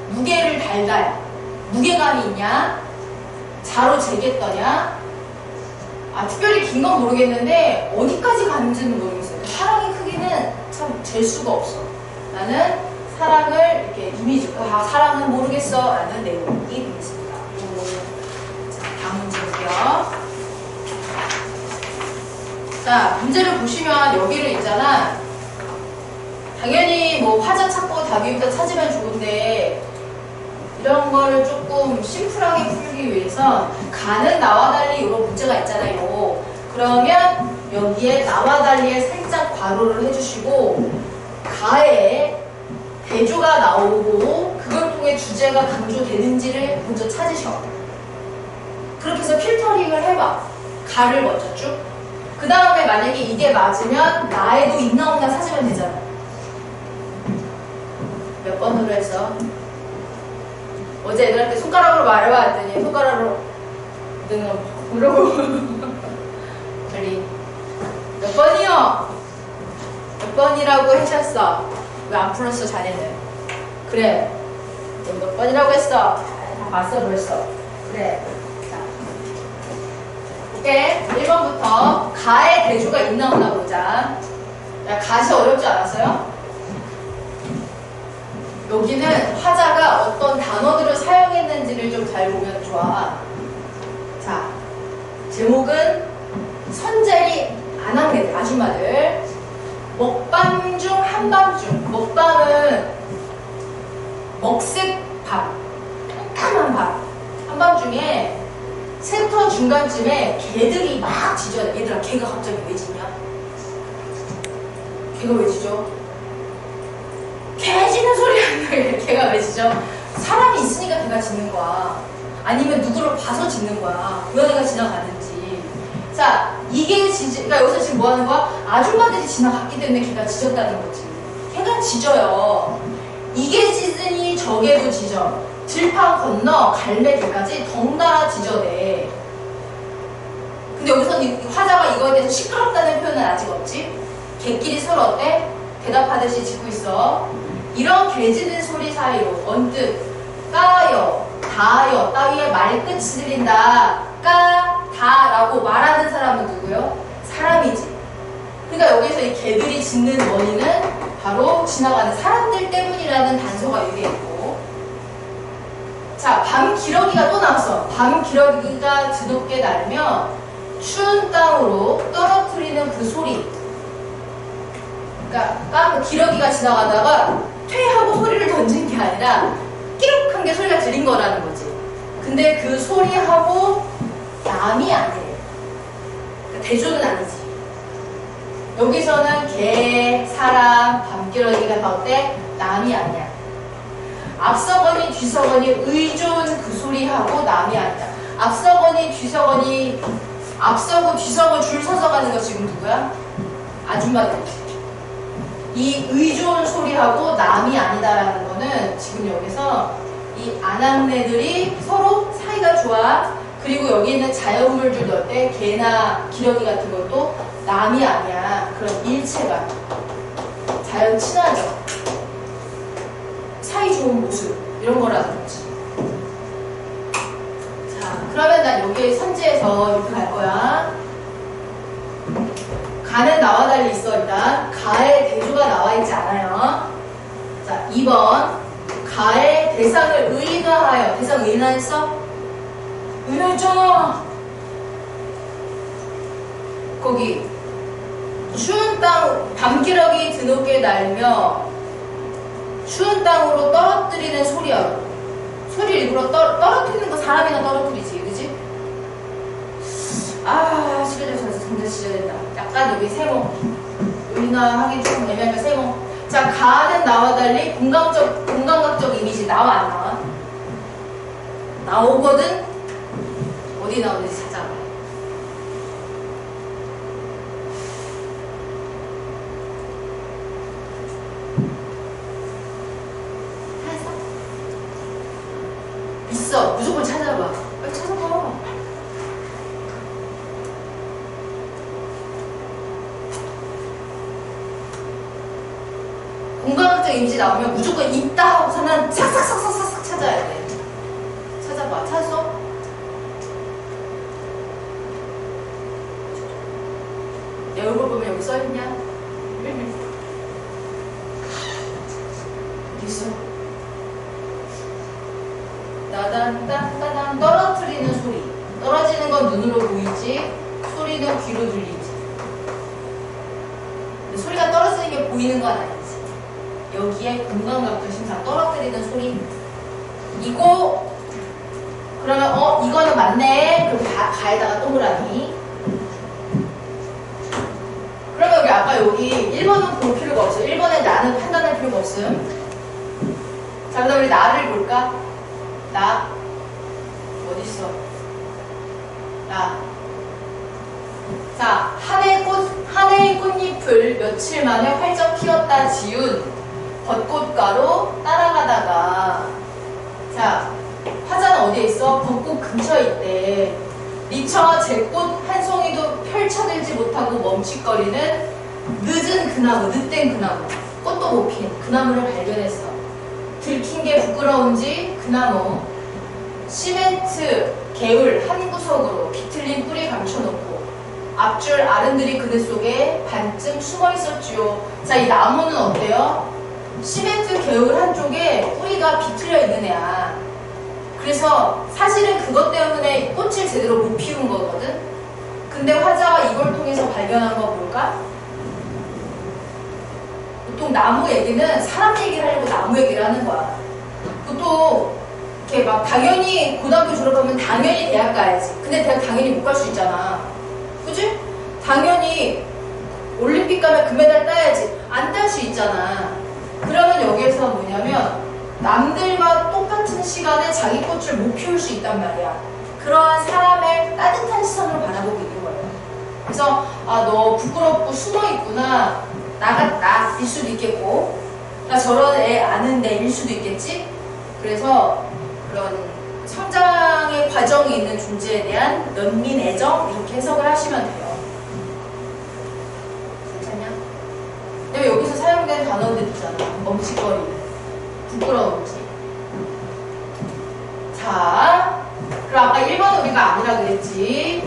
Speaker 1: 무게를 달다야. 무게감이 있냐? 자로 재겠더냐? 특별히 긴 건 모르겠는데 어디까지 가는지는 모르겠어요. 사랑의 크기는 참 잴 수가 없어. 나는 사랑을 이렇게 이미지, 사랑은 모르겠어 라는 내용이 있습니다. 자, 다음 문제 볼게요. 자, 문제를 보시면 여기를 있잖아. 당연히 뭐 화자 찾고 답이부터 찾으면 좋은데 이런 거를 조금 심플하게 풀기 위해서 가는 나와 달리 이런 문제가 있잖아요. 그러면 여기에 나와 달리에 살짝 괄호를 해주시고 가에 대조가 나오고 그걸 통해 주제가 강조되는지를 먼저 찾으셔. 그렇게 해서 필터링을 해봐. 가를 먼저 쭉. 그 다음에 만약에 이게 맞으면 나에도 있나 없나 찾으면 되잖아. 몇 번으로 했어? 어제 애들한테 손가락으로 말해봐 했더니 손가락으로 너는 뭐라고 빨리 몇 번이요? 몇 번이라고 하셨어? 왜 안 풀었어 자네는? 그래 너 몇 번이라고 했어? 다 봤어 벌써. 그래. 자 오케이 1번부터 가의 대조가 있나 없나 보자. 야, 가시 어렵지 않았어요? 여기는 화자가 어떤 단어들을 사용했는지를 좀 잘 보면 좋아. 자, 제목은 선제리 아낙네들, 아줌마들. 먹방 중 한밤중. 먹방은 먹색밥, 깜깜한 밥. 한밤중에 세터 중간쯤에 개들이 막 짖어요. 얘들아, 개가 갑자기 왜 짖냐? 걔가 왜 짖어? 개 짖는 소리 하는 거야. 걔가 왜 짖어? 사람이 있으니까 걔가 짖는 거야. 아니면 누구를 봐서 짖는 거야. 고양이가 지나가는지. 자, 이게 그러니까 여기서 지금 뭐 하는 거야? 아줌마들이 지나갔기 때문에 걔가 짖었다는 거지. 걔가 짖어요. 이게 짖으니 저게도 짖어. 들판 건너 갈매기까지 덩달아 짖어대. 근데 여기서는 화자가 이거에 대해서 시끄럽다는 표현은 아직 없지? 개끼리 서로 어때? 대답하듯이 짖고 있어. 이런 개 짖는 소리 사이로 언뜻 까여, 다여 따위의 말끝이 들린다. 까, 다 라고 말하는 사람은 누구요? 사람이지. 그러니까 여기서 이 개들이 짖는 원인은 바로 지나가는 사람들 때문이라는 단서가 여기에 있고. 자, 밤 기러기가 또 나왔어. 밤 기러기가 드높게 날며 추운 땅으로 떨어뜨리는 그 소리. 그러니까 기러기가 지나가다가 퇴하고 소리를 던진 게 아니라 끼룩한 게 소리가 들린 거라는 거지. 근데 그 소리하고 남이 아니에요. 그러니까 대조는 아니지. 여기서는 개, 사람, 밤기러기가 다 어때? 남이 아니야. 앞서거니 뒤서거니 의존 그 소리하고 남이 아니다. 앞서거니 뒤서거니 앞서고 뒤서고 줄 서서 가는 거 지금 누구야? 아줌마들이지. 이 의존 소리하고 남이 아니다라는 거는 지금 여기서 이 아낙네들이 서로 사이가 좋아. 그리고 여기 있는 자연물들 넣을 때 개나 기러기 같은 것도 남이 아니야. 그런 일체감. 자연 친화적. 사이 좋은 모습. 이런 거라는 거지. 자, 그러면 난 여기 선지에서 이렇게 갈 거야. 가는 나와 달리 있어. 일단 가의 대조가 나와 있지 않아요. 자, 2번 가의 대상을 의인화하여. 대상 의인화했어? 의인화했잖아. 거기 추운 땅 밤기러기 드높게 날며 추운 땅으로 떨어뜨리는 소리야. 소리 일부러 떨어뜨리는 거 사람이나 떨어뜨리지, 그지? 아, 시계를 진짜 지어야 된다. 약간 여기 세모. 의인화하기 조금 애매하니까 세모. 자, 가는 나와 달리 공감각적 이미지 나와 안 나와? 나오거든? 어디 나오는지 찾아봐. 찾았어? 있어. 무조건 찾아봐. 빨리 찾아봐. 공감학적 이미지 나오면 무조건 있다 하고서는 싹싹싹싹싹 찾아야 돼. 찾아봐. 찾았어? 내 얼굴 보면 여기 써있냐? 어디 있어? 따단 떨어뜨리는 소리. 떨어지는 건 눈으로 보이지, 소리는 귀로 들리지. 근데 소리가 떨어지는 게 보이는 건 아니지. 여기에 공감각도 심사 떨어뜨리는 소리. 이거 그러면 이거는 맞네. 그럼 가에다가 동그라미. 그러면 여기 아까 여기 1번은 볼 필요가 없어. 1번에 나는 판단할 필요가 없음. 자, 그다음 우리 나를 볼까? 나 어딨어? 나. 자, 한 해의 꽃잎을 며칠 만에 활짝 피었다 지운 벚꽃가로 따라가다가, 자, 화자는 어디에 있어? 벚꽃 근처에 있대. 미처 제꽃 한 송이도 펼쳐들지 못하고 멈칫거리는 늦은 그나무, 늦된 그나무, 꽃도 못 핀 그나무를 발견했어. 들킨 게 부끄러운지 그나무 시멘트 개울 한 구석으로 비틀린 뿌리 감춰놓고 앞줄 아른들이 그늘 속에 반쯤 숨어 있었지요. 자, 이 나무는 어때요? 시멘트 개울 한쪽에 뿌리가 비틀려 있는 애야. 그래서 사실은 그것 때문에 꽃을 제대로 못 피운 거거든. 근데 화자가 이걸 통해서 발견한 거 뭘까? 보통 나무 얘기는 사람 얘기를 하려고 나무 얘기를 하는 거야. 보통 이렇게 막 당연히 고등학교 졸업하면 당연히 대학 가야지. 근데 대학 당연히 못 갈 수 있잖아. 그지? 당연히 올림픽 가면 금메달 따야지. 안 딸 수 있잖아. 그러면 여기에서 뭐냐면 남들과 똑같은 시간에 자기 꽃을 못 피울 수 있단 말이야. 그러한 사람의 따뜻한 시선으로 바라보고 있는 거예요. 그래서 아, 너 부끄럽고 숨어있구나. 나같다 일 수도 있겠고, 나 저런 애 아는데 일 수도 있겠지. 그래서 그런 성장의 과정이 있는 존재에 대한 연민 애정 이렇게 해석을 하시면 돼요. 괜찮냐? 근데 여기서 사용된 단어들 있잖아. 멈칫거리는, 부끄러움지. 자, 그럼 아까 1번 우리가 아니라 그랬지.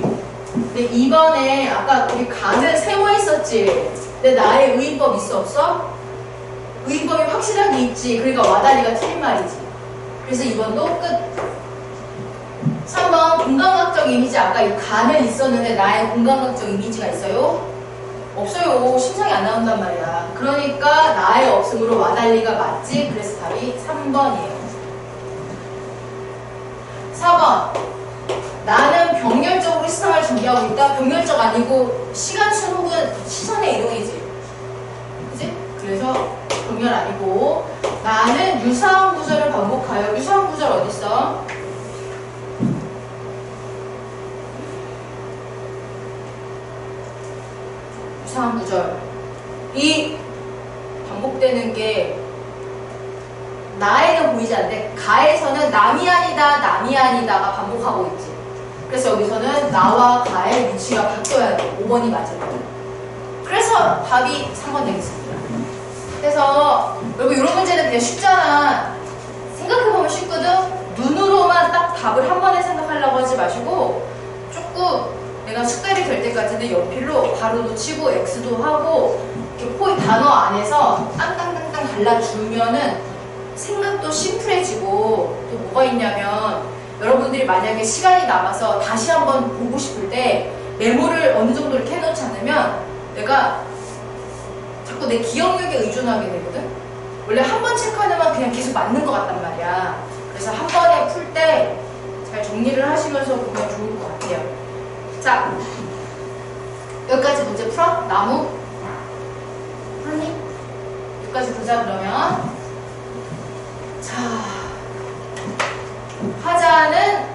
Speaker 1: 근데 2번에 아까 우리 간을 세워 있었지. 근데 나의 의인법 있어 없어? 의인법이 확실하게 있지. 그러니까 와다리가 틀린 말이지. 그래서 2번도 끝. 3번 공감각적 이미지. 아까 이 간은 있었는데 나의 공감각적 이미지가 있어요? 없어요. 심상이 안 나온단 말이야. 그러니까 나의 없음으로 와달리가 맞지. 그래서 답이 3번이에요. 4번 나는 병렬적으로 시선을 전개하고 있다. 병렬적 아니고 시간순 혹은 시선의 이동이지. 그치? 그래서 병렬 아니고 나는 유사한 구절을 반복하여. 유사한 구절 어딨어? 유사한 구절. 이 반복되는 게 나에는 보이지 않는데 가에서는 남이 아니다, 남이 아니다가 반복하고 있지. 그래서 여기서는 나와 가의 위치가 바뀌어야 돼. 5번이 맞을 거예요. 그래서 답이 3번 되겠습니다. 그래서 여러분 이런 문제는 그냥 쉽잖아. 생각해보면 쉽거든. 눈으로만 딱 답을 한 번에 생각하려고 하지 마시고 조금 내가 숙달이 될 때까지는 연필로 가로도 치고 X도 하고 이렇게 단어 안에서 땅땅땅땅 갈라주면은 생각도 심플해지고. 또 뭐가 있냐면 여러분들이 만약에 시간이 남아서 다시 한번 보고 싶을 때 메모를 어느 정도 이렇게 해놓지 않으면 내가 자꾸 내 기억력에 의존하게 되거든. 원래 한 번 체크하면 그냥 계속 맞는 것 같단 말이야. 그래서 한 번에 풀 때 잘 정리를 하시면서 보면 좋을 것 같아요. 자, 여기까지 문제 풀어? 나무? 풀니? 여기까지 보자 그러면. 자, 화자는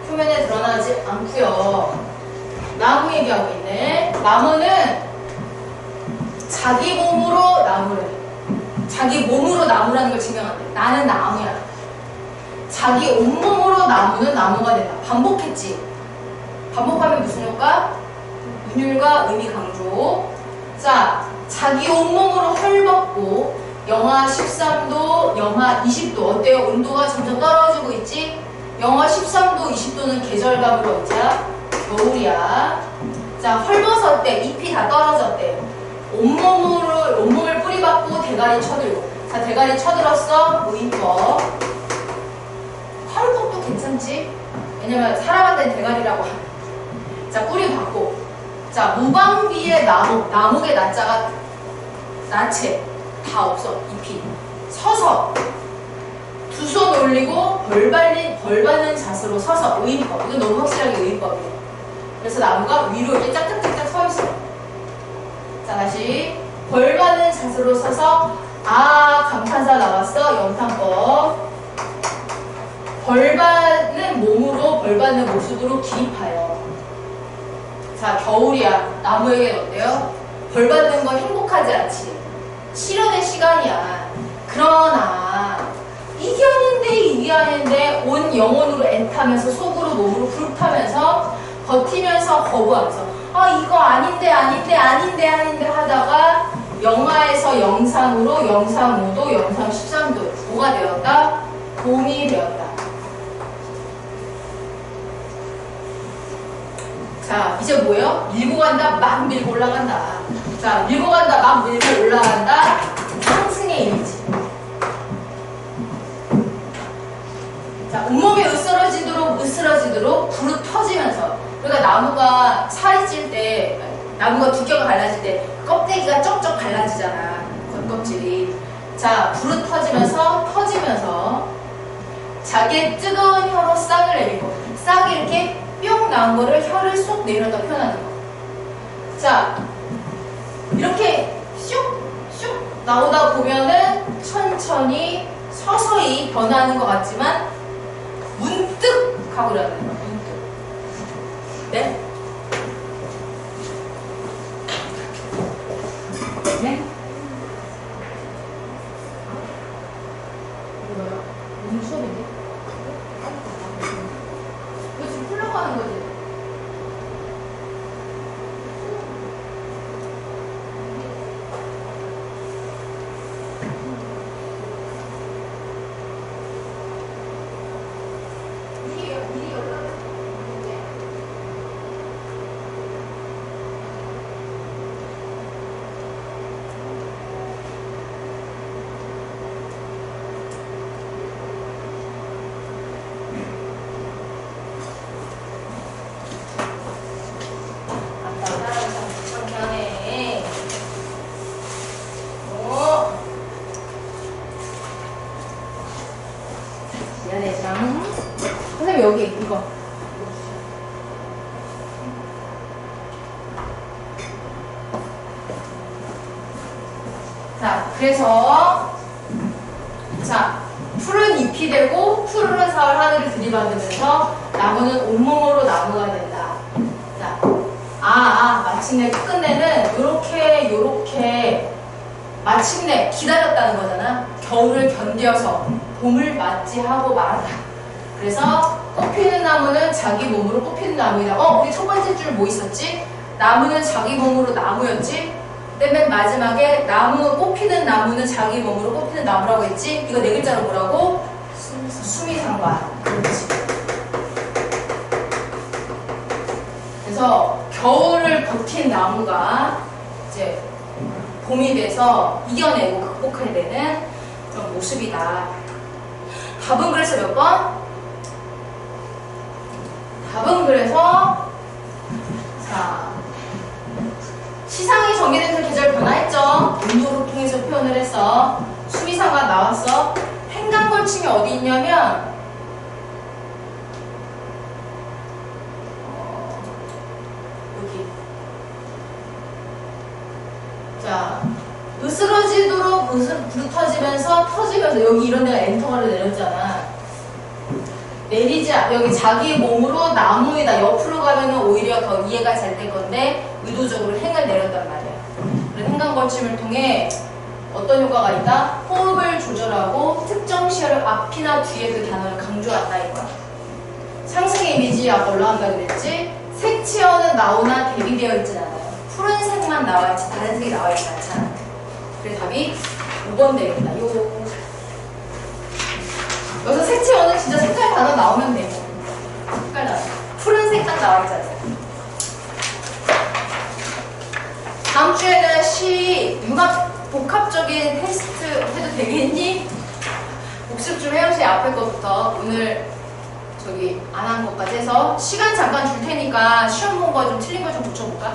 Speaker 1: 표면에 드러나지 않고요. 나무 얘기하고 있네. 나무는 자기 몸으로 나무를, 자기 몸으로 나무라는 걸 증명한대. 나는 나무야. 자기 온몸으로 나무는 나무가 된다. 반복했지. 반복하면 무슨 효과? 운율과 의미 강조. 자, 자기 온몸으로 헐벗고 영하 13도, 영하 20도. 어때요? 온도가 점점 떨어지고 있지? 영하 13도, 20도는 계절감으로 언제야? 겨울이야. 자, 헐벗었대. 잎이 다 떨어졌대. 온몸을 뿌리박고 대가리 쳐들고. 자, 대가리 쳐들었어. 의인법. 헐벗도 괜찮지? 왜냐면 사람한테는 대가리라고 하는. 자, 뿌리박고. 자, 무방비의 나목의 나자가 나체. 다 없어. 잎이. 서서 두 손 올리고 벌 받는 자세로 서서. 의인법. 이거 너무 확실하게 의인법이에요. 그래서 나무가 위로 이렇게 짝짝짝짝 서 있어. 자, 다시 벌 받는 자세로 서서. 아, 감탄사 나왔어. 연탄법. 벌 받는 몸으로, 벌 받는 모습으로 기입하여. 자, 겨울이야. 나무에겐 어때요? 벌 받는 건 행복하지 않지. 실현의 시간이야. 그러나 이게 아닌데 온 영혼으로 애타면서 속으로 몸으로 불타면서 버티면서 거부하면서 아, 이거 아닌데 하다가 영하에서 영상으로 영상 5도, 영상 13도 뭐가 되었다? 봄이 되었다. 자, 이제 뭐예요? 밀고 간다, 막 밀고 올라간다. 자, 밀고 간다, 막 밀고 올라간다. 상승의 이미지. 자, 온몸이 으스러지도록 불이 터지면서. 그러니까 나무가 살이 찔 때, 나무가 두께가 갈라질 때 껍데기가 쩍쩍 갈라지잖아. 겉껍질이. 자, 불이 터지면서 자기의 뜨거운 혀로 싹을 내밀고, 싹이 이렇게 뿅 나온 거를 혀를 쏙 내렸다 표현하는 거. 자, 이렇게 슉슉 나오다 보면은 천천히 서서히 변화하는 것 같지만 문득 하고 그러는 거야. 문득. 네? 네? 뭐야? 무슨 수업인데? 이거 지금 풀려고 하는 거지? 선생님 여기 이거 자 그래서 자 풀은 잎이 되고 푸르른 사월 하늘을 들이받으면서 나무는 온몸으로 나무가 된다. 자 마침내 끝내는 요렇게 마침내 기다렸다는 거잖아. 겨울을 견뎌서 봄을 맞이하고 말았다. 그래서 꽃피는 나무는 자기 몸으로 꽃피는 나무이다. 우리 첫 번째 줄 뭐 있었지? 나무는 자기 몸으로 나무였지? 근데 맨 마지막에 꽃피는 나무는 자기 몸으로 꽃피는 나무라고 했지? 이거 네 글자로 뭐라고? 수미상관. 그렇지. 그래서 겨울을 버틴 나무가 이제 봄이 돼서 이겨내고 극복해야 되는 그런 모습이다. 답은 그래서 몇 번? 답은 그래서 자 시상이 정의된 계절 변화했죠. 운동을 통해서 표현을 해서 수미상관 나왔어. 행간걸침이 어디 있냐면 여기 자 으스러지도록 불 터지면서 여기 이런 데가 엔터를 내렸잖아. 내리지 여기 자기 몸으로 나무에다 옆으로 가면은 오히려 더 이해가 잘 될 건데 의도적으로 행을 내렸단 말이야. 그래서 행간걸침을 통해 어떤 효과가 있다? 호흡을 조절하고 특정 시야를 앞이나 뒤에 그 단어를 강조한다 이거야. 상승의 이미지 아까 올라간다 그랬지? 색치어는 나오나 대비되어 있진 않아요. 푸른색만 나와있지 다른 색이 나와있지 않잖아. 그래서 답이 5번 되겠다. 여기서 색채어는 진짜 색깔 단어 나오면 돼. 색깔 단어. 푸른색 딱 나와있잖아. 다음 주에는 융합 복합적인 테스트 해도 되겠니? 복습 좀 해보세요. 앞에 거부터. 오늘 안 한 것까지 해서 시간 잠깐 줄 테니까 시험 본 거 좀 틀린 거 좀 고쳐볼까?